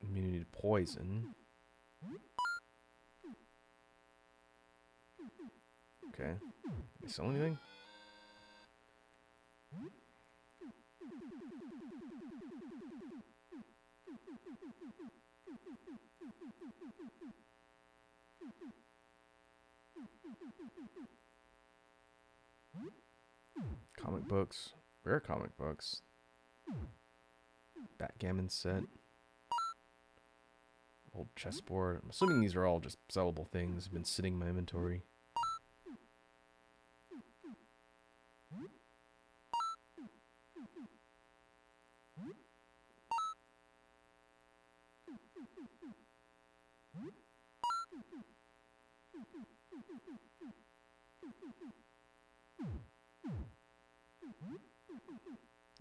Immunity to poison. Okay. Is there anything? Comic books. Rare comic books. Backgammon set. Old chessboard. I'm assuming these are all just sellable things. Have been sitting in my inventory.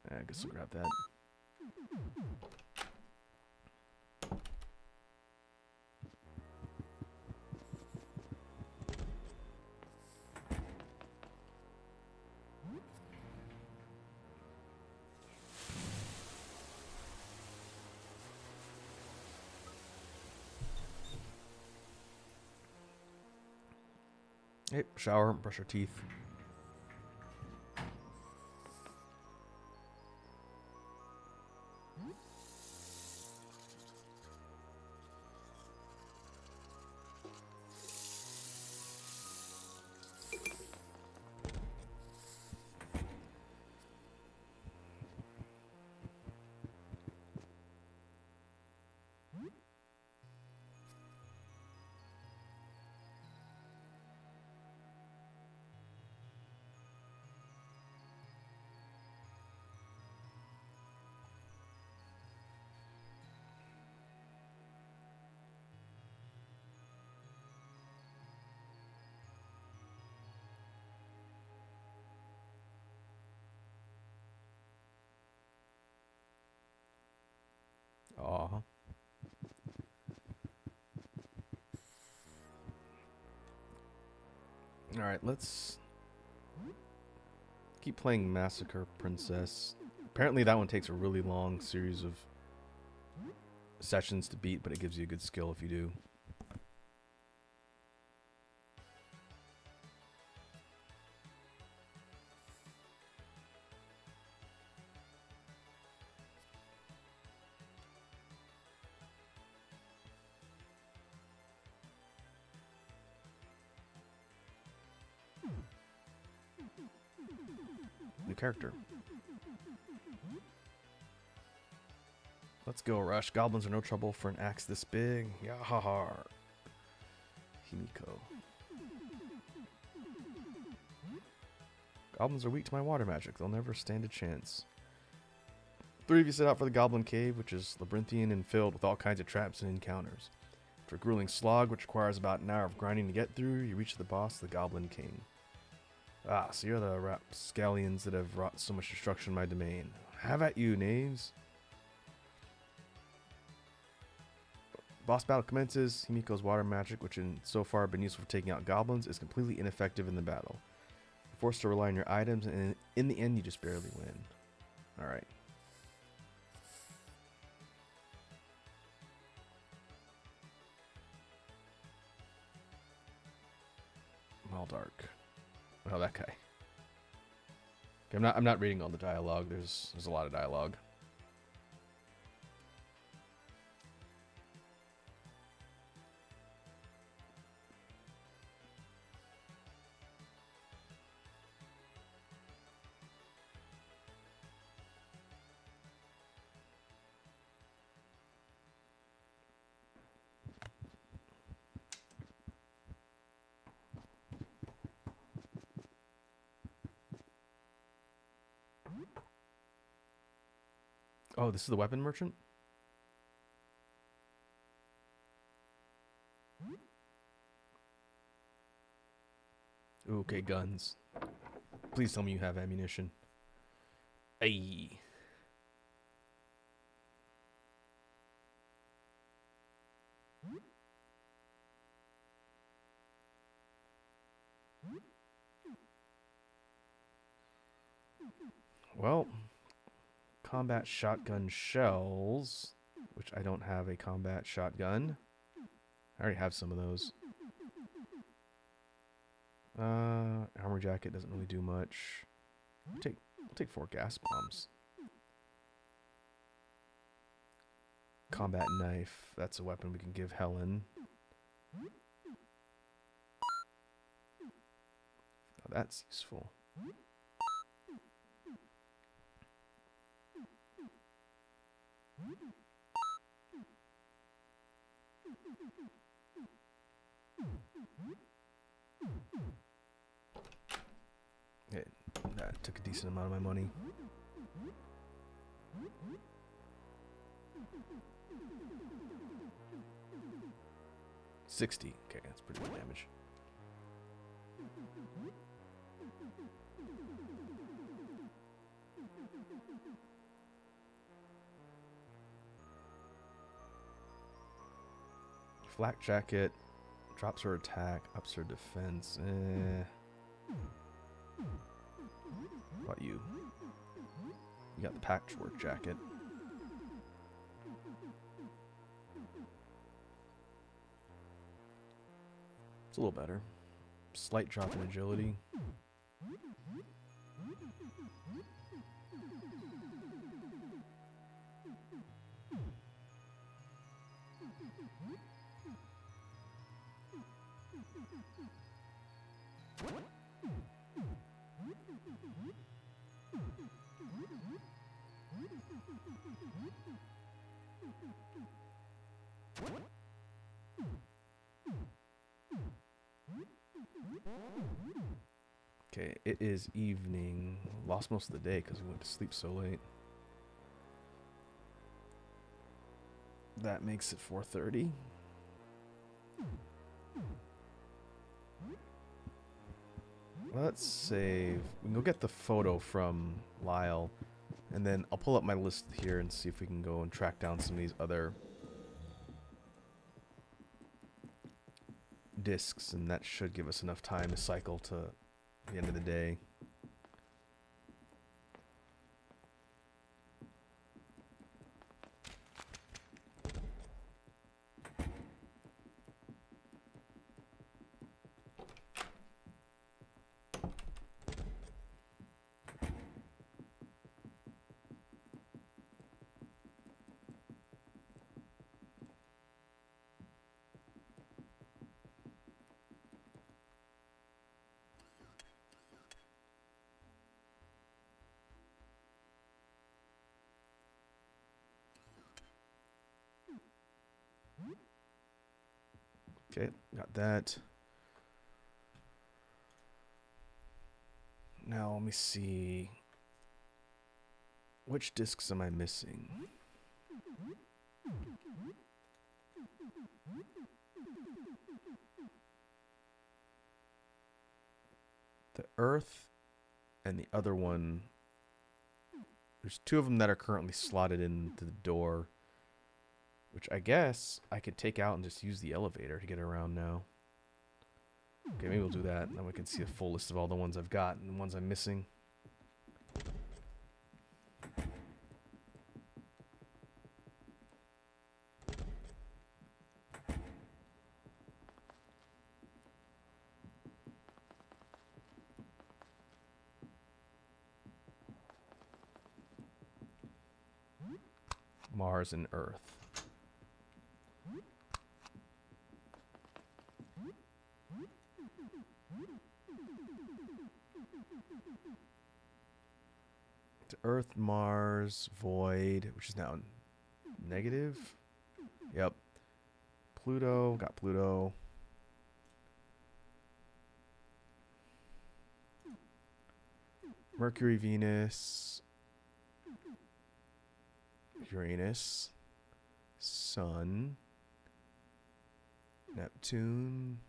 I guess I'll grab that. Hey, shower, brush our teeth. Aw. Alright, let's keep playing Massacre Princess. Apparently that one takes a really long series of sessions to beat, but it gives you a good skill if you do. New character. Let's go, Rush. Goblins are no trouble for an axe this big. Yahar. Himiko. Goblins are weak to my water magic. They'll never stand a chance. 3 of you set out for the Goblin Cave, which is labyrinthian and filled with all kinds of traps and encounters. After a grueling slog, which requires about an hour of grinding to get through, you reach the boss, the Goblin King. Ah, so you're the rapscallions that have wrought so much destruction in my domain. Have at you, knaves. Boss battle commences. Himiko's water magic, which in so far been useful for taking out goblins, is completely ineffective in the battle. You're forced to rely on your items, and in the end, you just barely win. Alright. Maldark. Oh, that guy. Okay, I'm not reading all the dialogue. There's a lot of dialogue. Oh, this is the weapon merchant? Ooh, okay, guns. Please tell me you have ammunition. Ayy. Well, combat shotgun shells, which I don't have a combat shotgun. I already have some of those. Armor jacket doesn't really do much. I'll take 4 gas bombs. Combat knife. That's a weapon we can give Helen. Oh, that's useful. That took a decent amount of my money. $60. Okay, that's pretty good damage. Flak jacket. Drops her attack. Ups her defense. What about you? You got the patchwork jacket. It's a little better. Slight drop in agility. Okay, it is evening. Lost most of the day because we went to sleep so late. That makes it 4:30. Let's save. We can go get the photo from Lyle, and then I'll pull up my list here and see if we can go and track down some of these other discs, and that should give us enough time to cycle to the end of the day. Okay, got that. Now let me see. Which discs am I missing? The Earth and the other one. There's two of them that are currently slotted into the door, which I guess I could take out and just use the elevator to get around now. Okay, maybe we'll do that. Then we can see a full list of all the ones I've got and the ones I'm missing. Mars and Earth. To Earth, Mars, Void, which is now negative. Yep. Pluto, got Pluto. Mercury, Venus, Uranus, Sun, Neptune,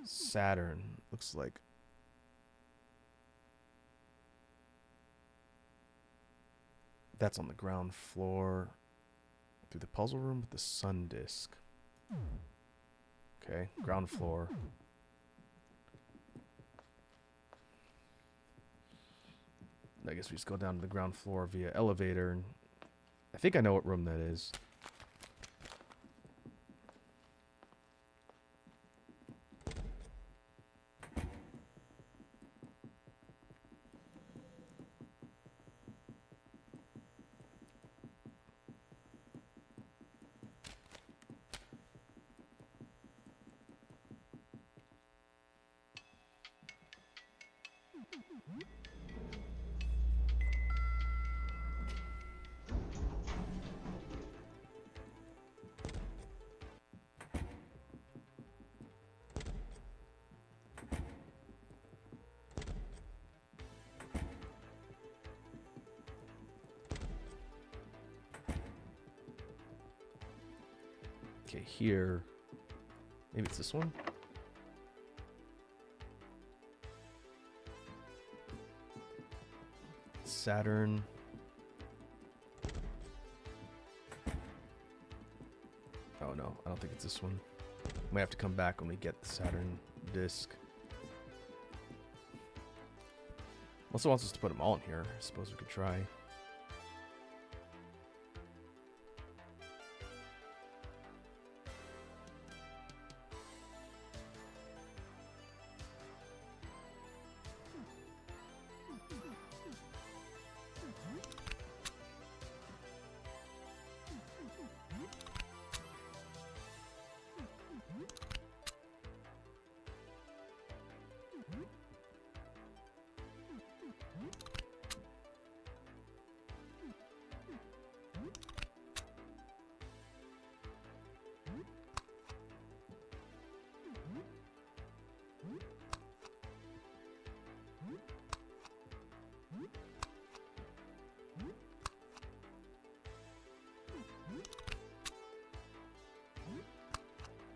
Saturn. Looks like that's on the ground floor. Through the puzzle room with the sun disk. Okay, ground floor. I guess we just go down to the ground floor via elevator. And I think I know what room that is. Okay, here. Maybe it's this one? Saturn. Oh no, I don't think it's this one. We have to come back when we get the Saturn disc. Also wants us to put them all in here. I suppose we could try.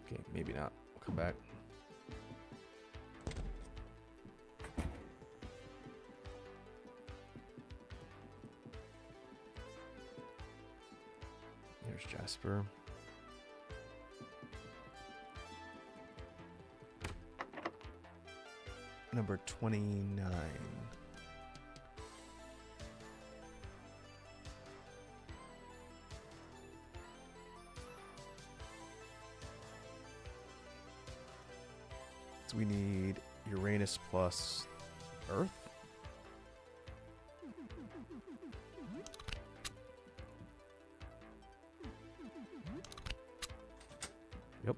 Okay, maybe not. We'll come back. There's Jasper. Number 29. So we need Uranus plus Earth. Yep.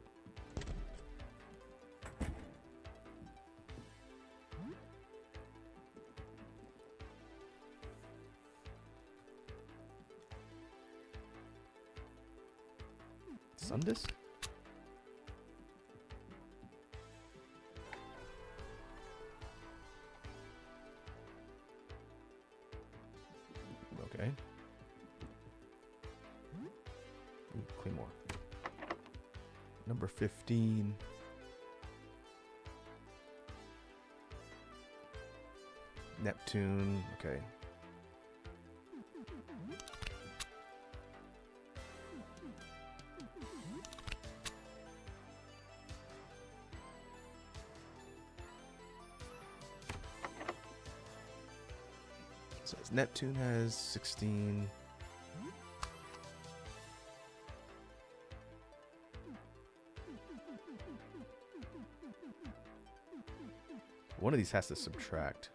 Sun disk? Okay. Ooh, Claymore. Number 15. Neptune. Okay. Says Neptune has 16. One of these has to subtract.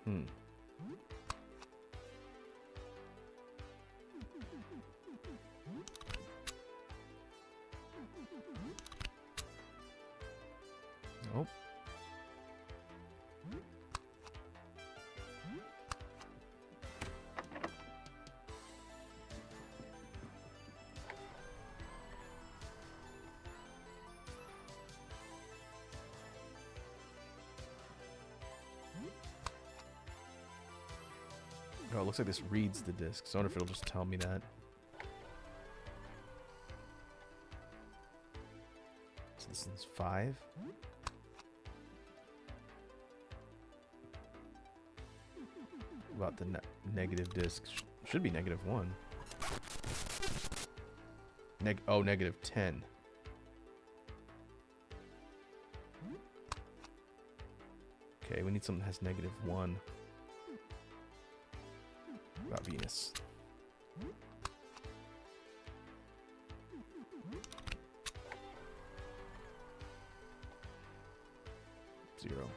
Hmm. Nope. Oh, it looks like this reads the disk, so I wonder if it'll just tell me that. So this is 5. About the negative disk. Should be -1. -10. Okay, we need something that has -1. About Venus. Zero.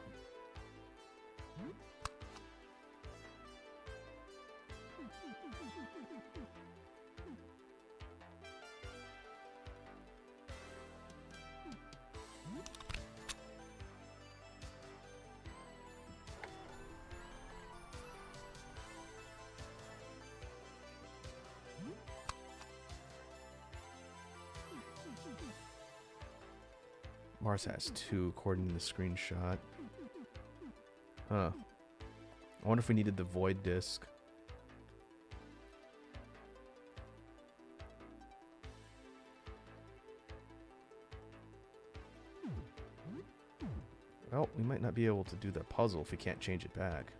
Mars has 2, according to the screenshot. Huh. I wonder if we needed the void disk. Well, we might not be able to do the puzzle if we can't change it back.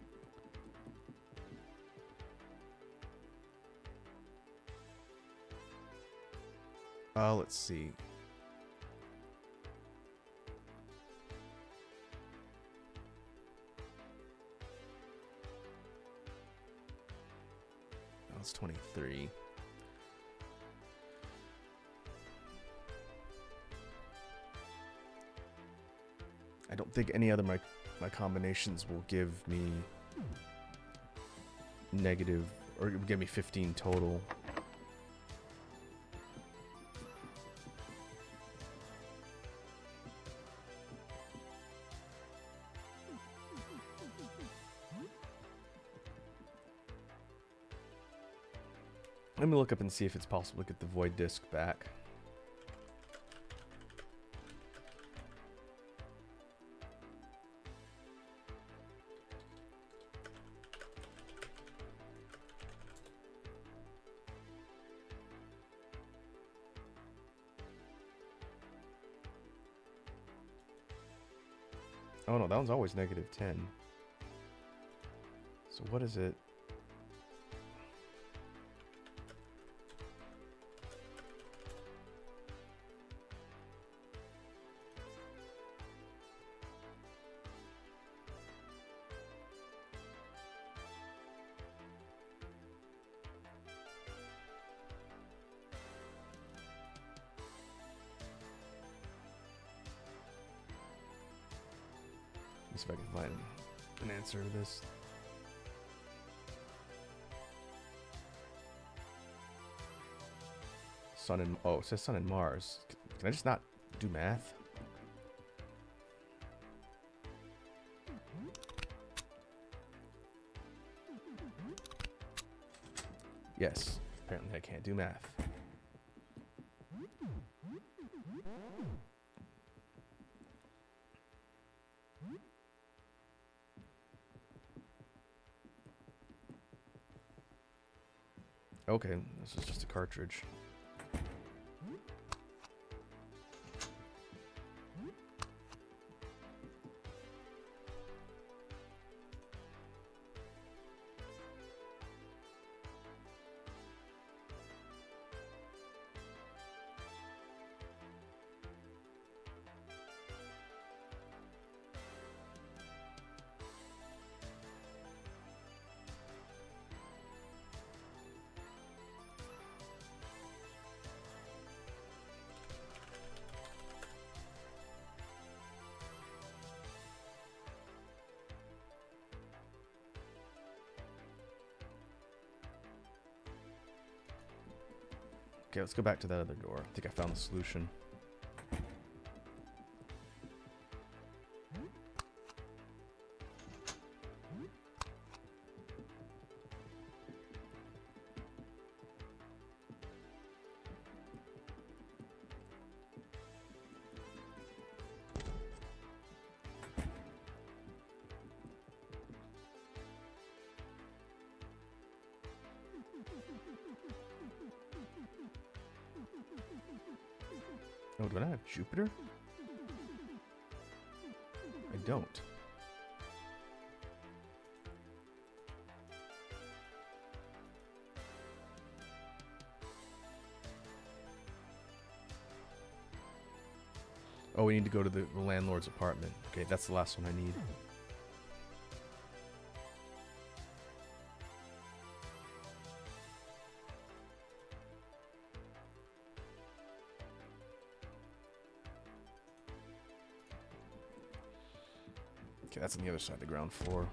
Let's see. That was 23. I don't think any other my combinations will give me negative, or give me 15 total. Let me look up and see if it's possible to get the void disk back. Oh no, that one's always negative 10. So what is it? Let's see if I can find an answer to this. Sun and... Oh, it says Sun and Mars. Can I just not do math? Yes. Apparently I can't do math. Okay, this is just a cartridge. Okay, let's go back to that other door. I think I found the solution. Oh, do I have Jupiter? I don't. Oh, we need to go to the landlord's apartment. Okay, that's the last one I need. Okay, that's on the other side of the ground floor.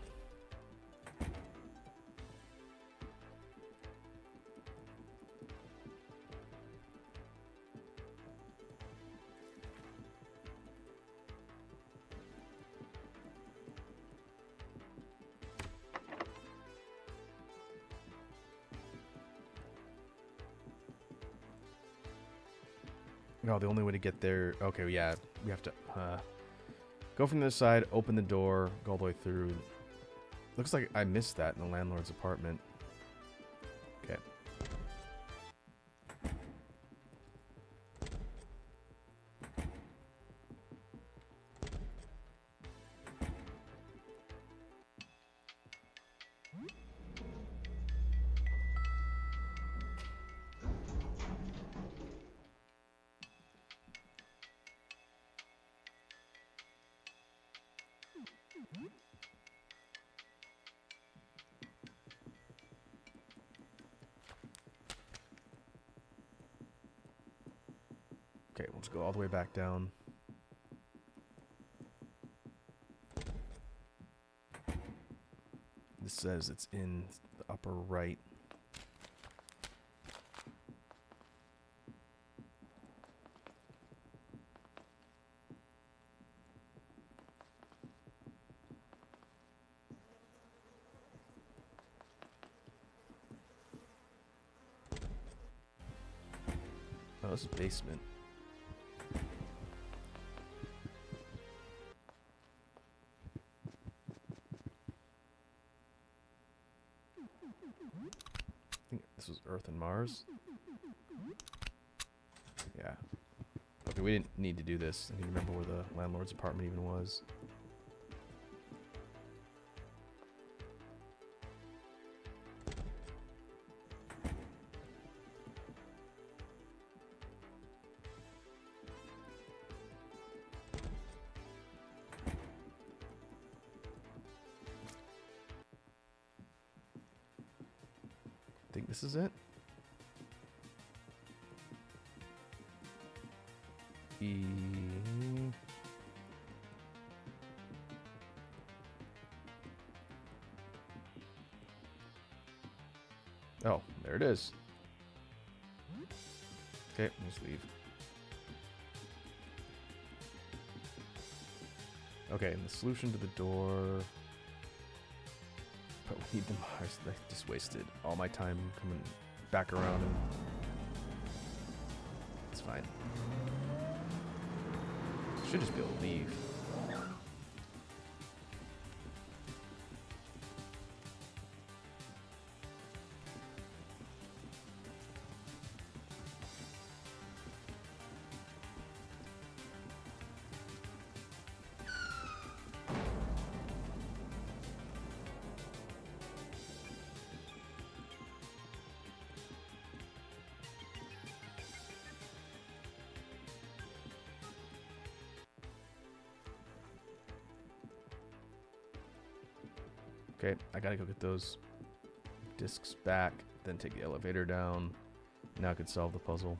No, the only way to get there... Okay, yeah, we have to go from the other side, open the door, go all the way through. Looks like I missed that in the landlord's apartment. Okay. Okay, let's go all the way back down. This says it's in the upper right. Oh, this is basement. I think this was Earth and Mars. Yeah. Okay, we didn't need to do this. I need to remember where the landlord's apartment even was. I think this is it. Oh, there it is. Okay, let's leave. Okay, and the solution to the door... But we need the Mars. I just wasted all my time coming back around and... It's fine. Should just be able to leave. Okay, I gotta go get those discs back, then take the elevator down. Now I could solve the puzzle.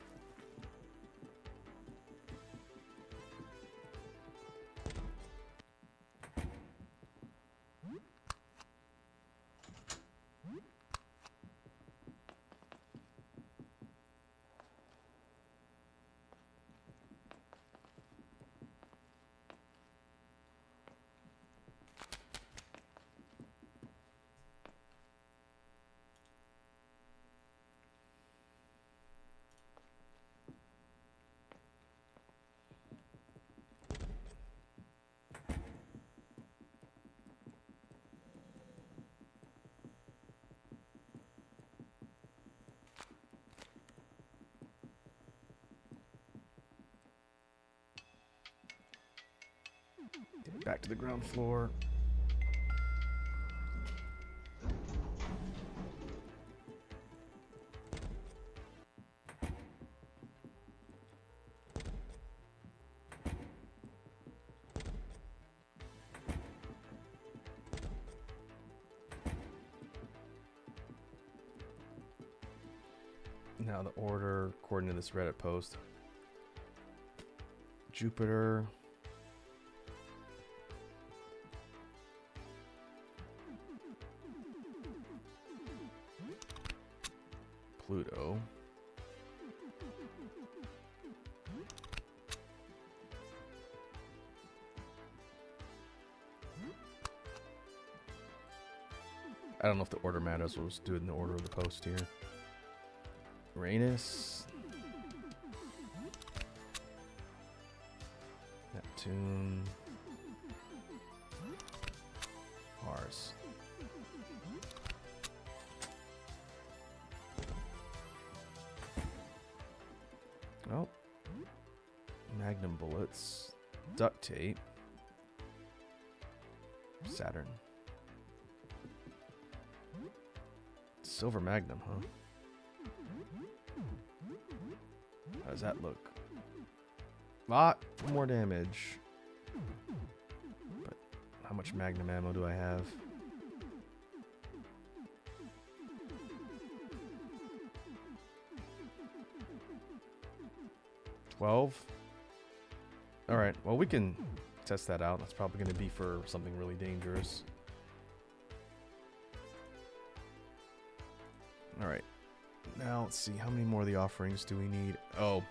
Back to the ground floor. Now the order, according to this Reddit post. Jupiter. Pluto. I don't know if the order matters. We'll just do it in the order of the post here. Uranus. Neptune. Mars. Oh. Magnum bullets. Duct tape. Saturn. Silver Magnum, huh? How does that look? Lot more damage. But how much Magnum ammo do I have? 12? Alright, well we can test that out. That's probably going to be for something really dangerous. Alright. Now let's see, how many more of the offerings do we need? Oh.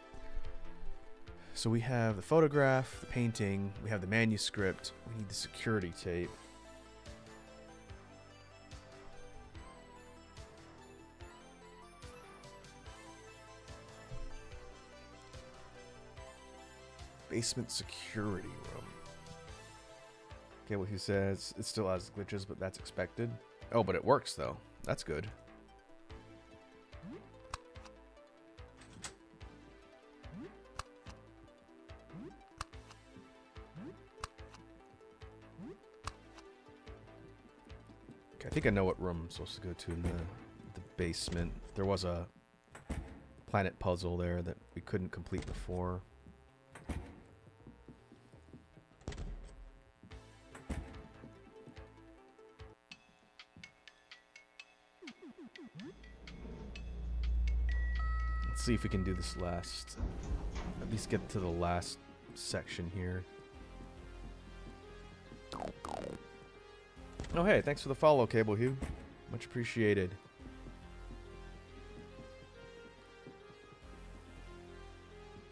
So we have the photograph, the painting, we have the manuscript, we need the security tape. Basement security room. Okay, what he says, it still has glitches, but that's expected. Oh, but it works though. That's good. Okay, I think I know what room I'm supposed to go to in the basement. There was a planet puzzle there that we couldn't complete before. Let's see if we can do this last. At least get to the last section here. Oh hey, thanks for the follow, Cable Hugh. Much appreciated.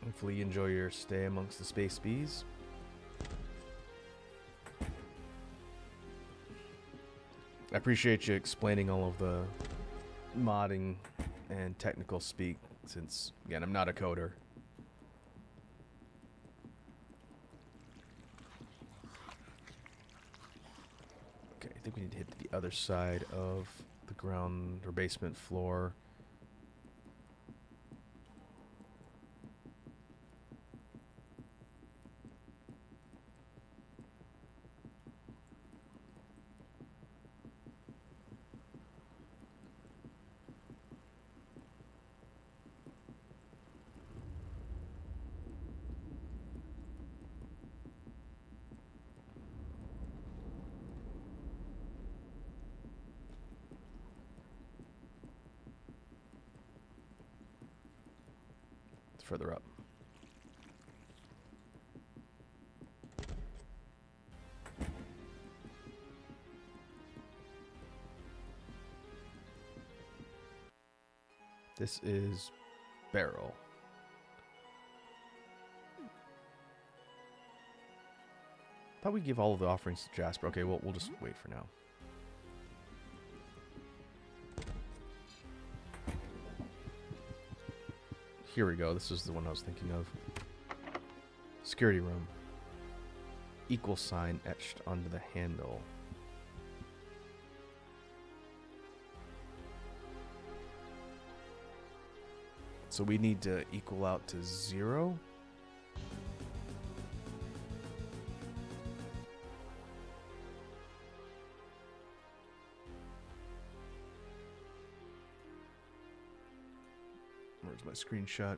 Hopefully you enjoy your stay amongst the Space Bees. I appreciate you explaining all of the modding and technical speak, since, again, I'm not a coder. Okay, I think we need to hit the other side of the ground or basement floor. Further up. This is Beryl. Thought we'd give all of the offerings to Jasper. Okay, well, we'll just wait for now. Here we go. This is the one I was thinking of. Security room. Equal sign etched onto the handle. So we need to equal out to 0. Where's my screenshot?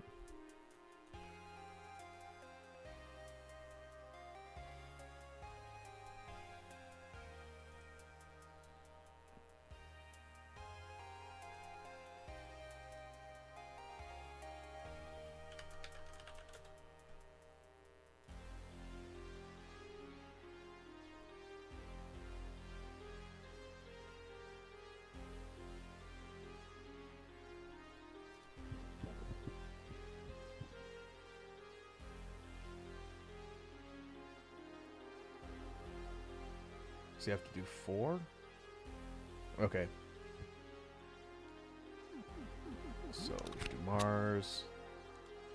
So you have to do 4? Okay. So we should do Mars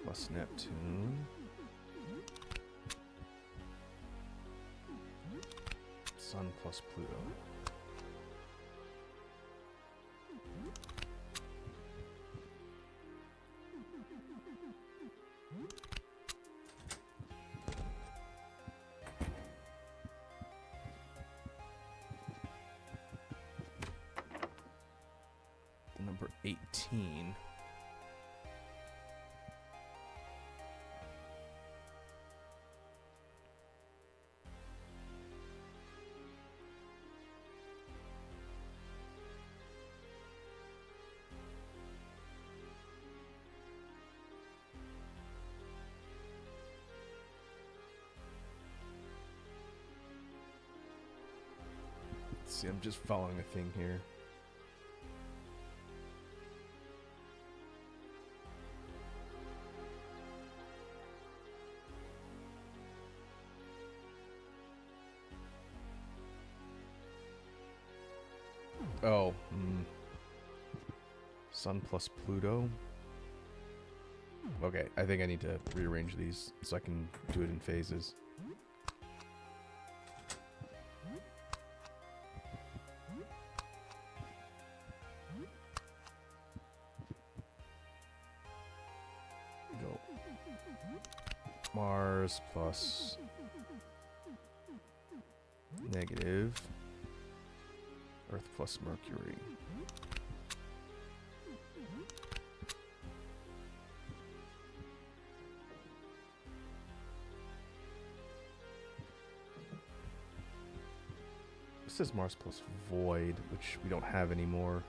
plus Neptune. Sun plus Pluto. The number 18. See, I'm just following a thing here. Oh, Sun plus Pluto. Okay, I think I need to rearrange these so I can do it in phases. Go Mars plus negative Earth plus Mercury. This is Mars plus Void, which we don't have anymore.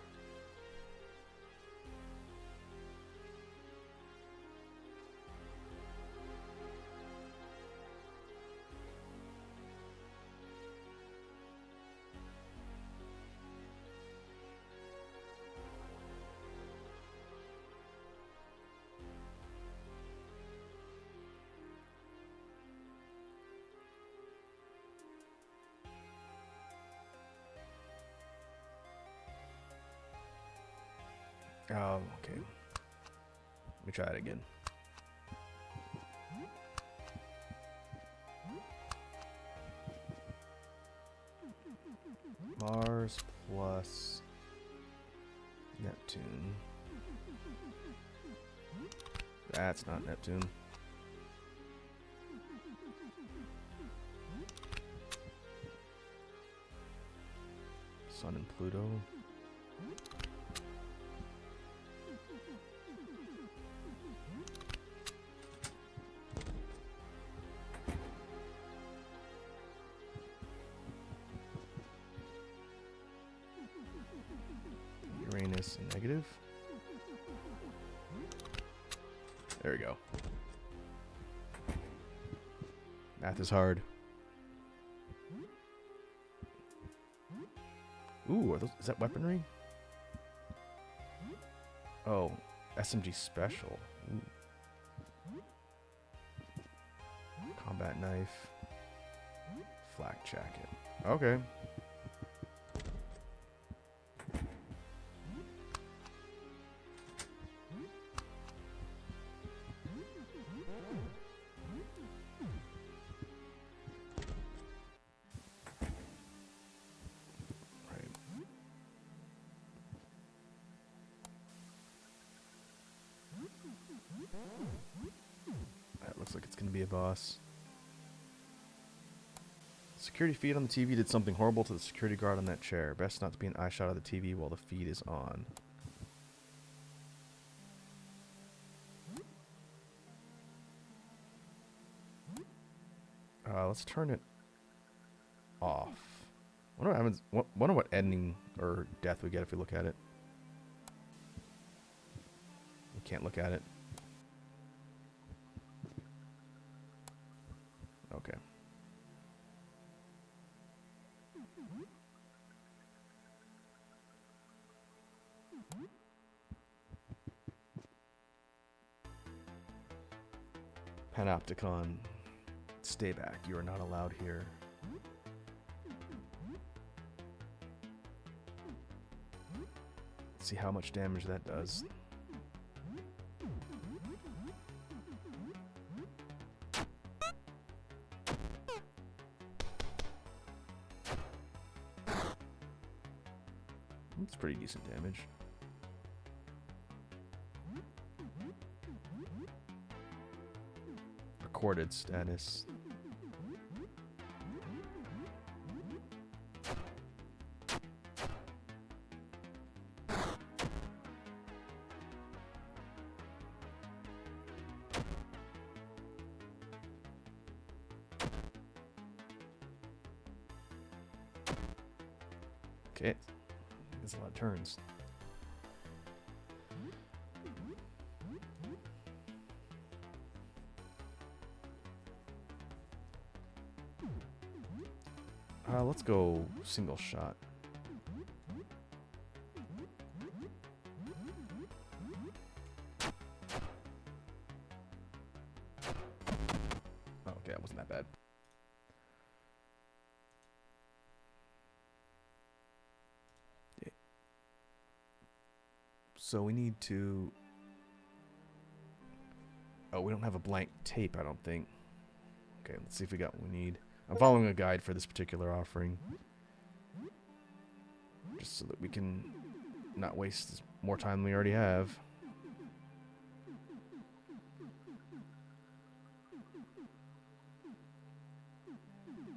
Okay. Let me try it again. Mars plus Neptune. That's not Neptune. Sun and Pluto. Uranus and negative. There we go. Math is hard. Ooh, is that weaponry? Oh, SMG special. Ooh. Combat knife. Flak jacket. Okay. That looks like it's going to be a boss. Security feed on the TV did something horrible to the security guard on that chair. Best not to be an eye shot of the TV while the feed is on. Let's turn it off. Wonder what happens. Wonder what ending or death we get if we look at it. We can't look at it. Okay. Panopticon, stay back. You are not allowed here. Let's see how much damage that does. It's pretty decent damage. Recorded status. Okay, that's a lot of turns. Let's go single shot. Oh, okay, that wasn't that bad. Okay. So we need to... Oh, we don't have a blank tape, I don't think. Okay, let's see if we got what we need. I'm following a guide for this particular offering. Just so that we can not waste more time than we already have.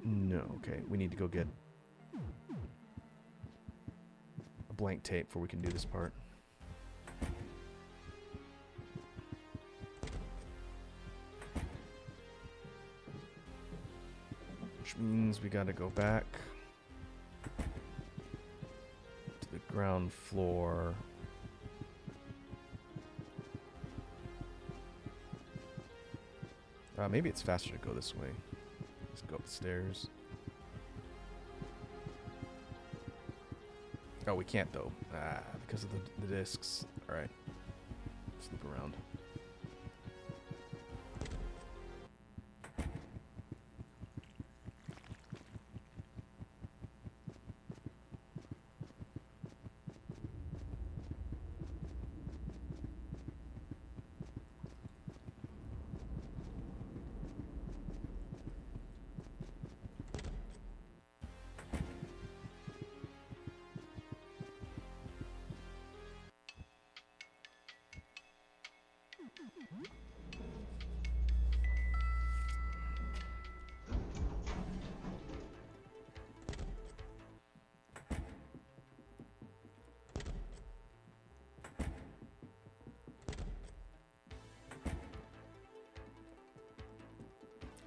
No, okay. We need to go get a blank tape before we can do this part. Which means we gotta go back to the ground floor. Maybe it's faster to go this way. Let's go up the stairs. Oh, we can't though. Because of the discs. Alright. Let's look around.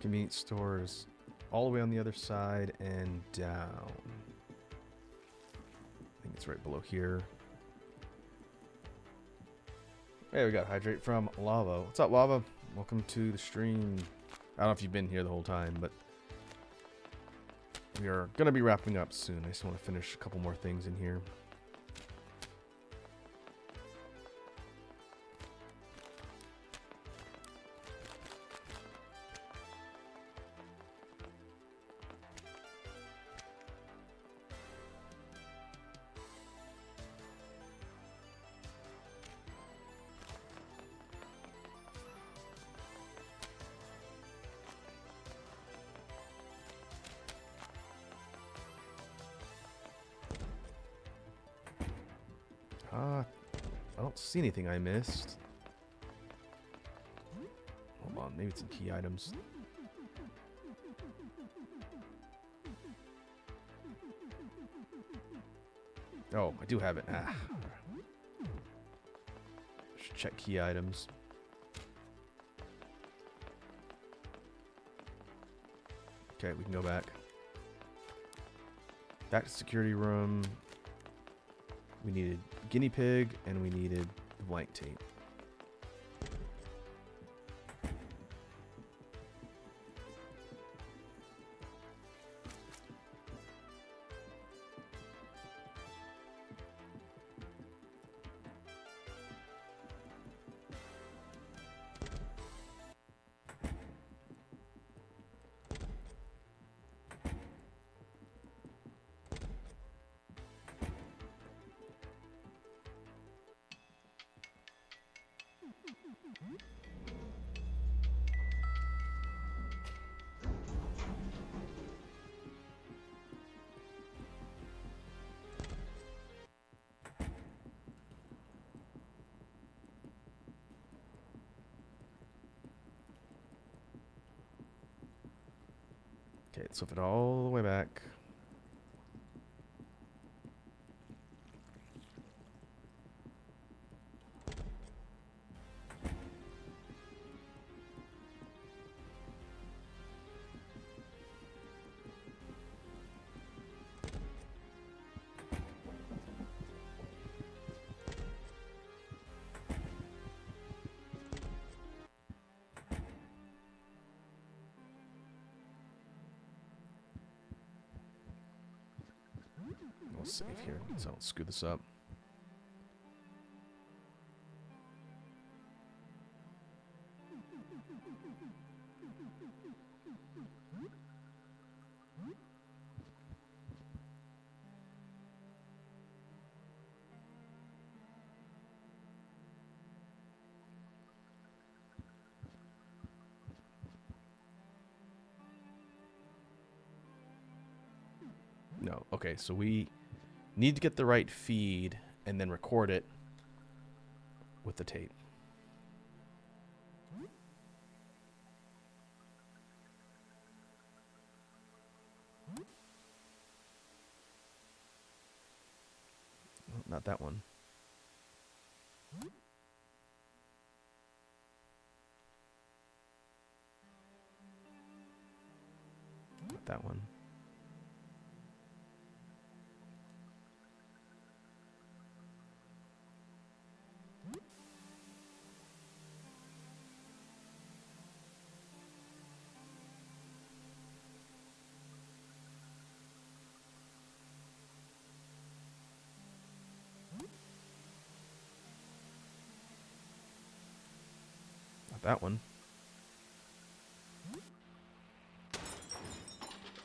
Convenience stores all the way on the other side and down. I think it's right below here. Hey, we got hydrate from Lava. What's up, Lava? Welcome to the stream. I don't know if you've been here the whole time, but we are going to be wrapping up soon. I just want to finish a couple more things in here. I don't see anything I missed. Hold on, maybe it's some key items. Oh, I do have it. Should check key items. Okay, we can go back. Back to security room. We needed guinea pig, and we needed the blank tape. Okay, let's flip it all the way back. We'll save here so I don't screw this up. No, okay, so we need to get the right feed and then record it with the tape. Oh, not that one. Not that one. Not that one.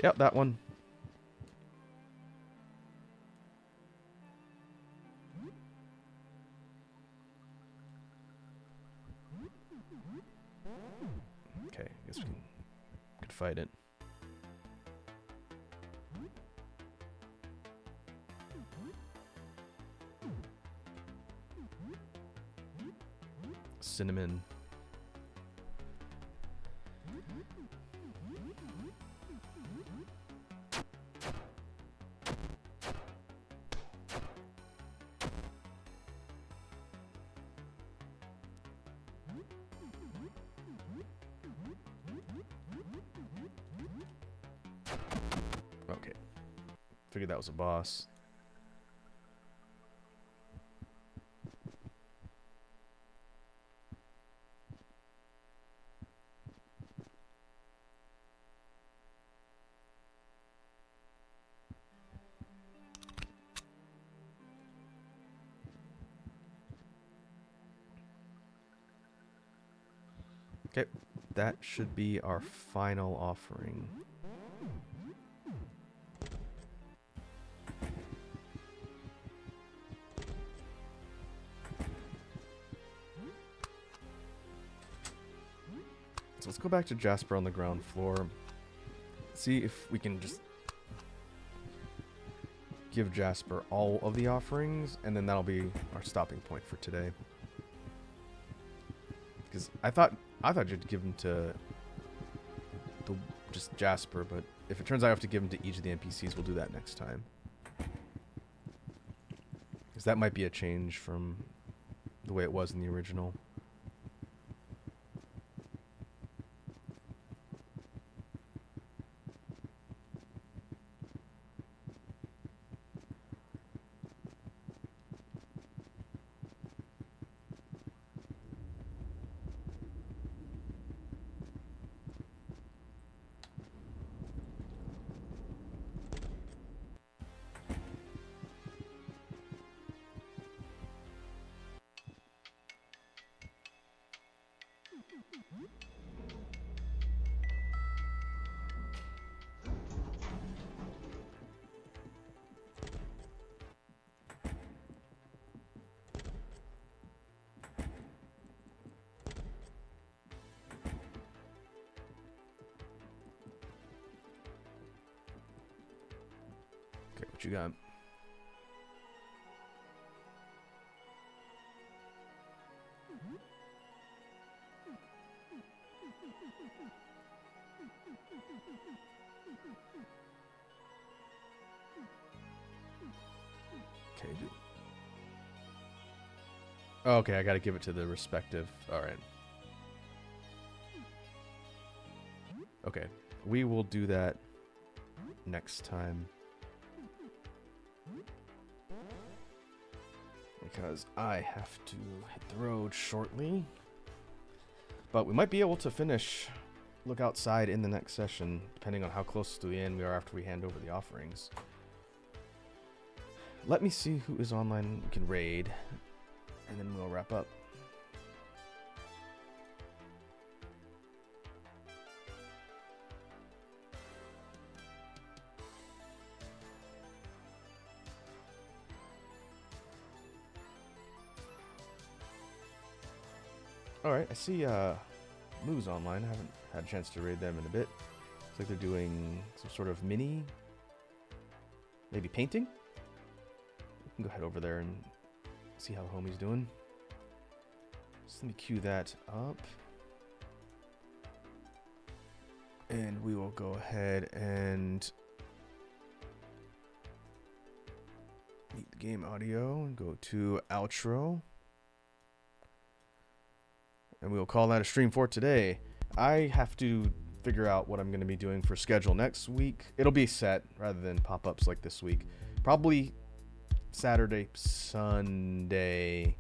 Yep, that one. Okay, I guess we could fight it. Cinnamon. Okay. Figured that was a boss. Okay, that should be our final offering. So let's go back to Jasper on the ground floor. See if we can just give Jasper all of the offerings, and then that'll be our stopping point for today. Because I thought you'd give them to just Jasper, but if it turns out I have to give them to each of the NPCs, we'll do that next time. Because that might be a change from the way it was in the original. Okay, what you got? Okay, dude. Oh, okay, I gotta give it to the respective. Alright. Okay, we will do that next time. Because I have to hit the road shortly. But we might be able to finish Look Outside in the next session, depending on how close to the end we are after we hand over the offerings. Let me see who is online we can raid, and then we'll wrap up. Alright, I see Moo's online. I haven't had a chance to raid them in a bit. Looks like they're doing some sort of mini, maybe painting? We can go head over there and see how the homie's doing. So let me cue that up. And we will go ahead and mute the game audio and go to outro. And we will call that a stream for today. I have to figure out what I'm going to be doing for schedule next week. It'll be set rather than pop-ups like this week. Probably Saturday, Sunday.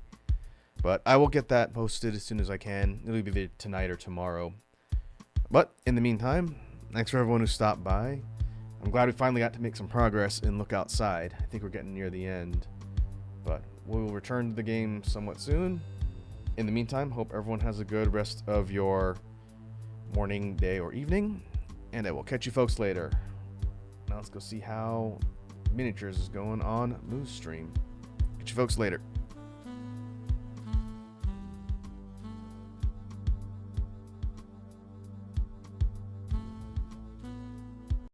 But I will get that posted as soon as I can. It'll be either tonight or tomorrow. But in the meantime, thanks for everyone who stopped by. I'm glad we finally got to make some progress in Look Outside. I think we're getting near the end. But we will return to the game somewhat soon. In the meantime, hope everyone has a good rest of your morning, day, or evening. And I will catch you folks later. Now let's go see how miniatures is going on Moo's stream. Catch you folks later.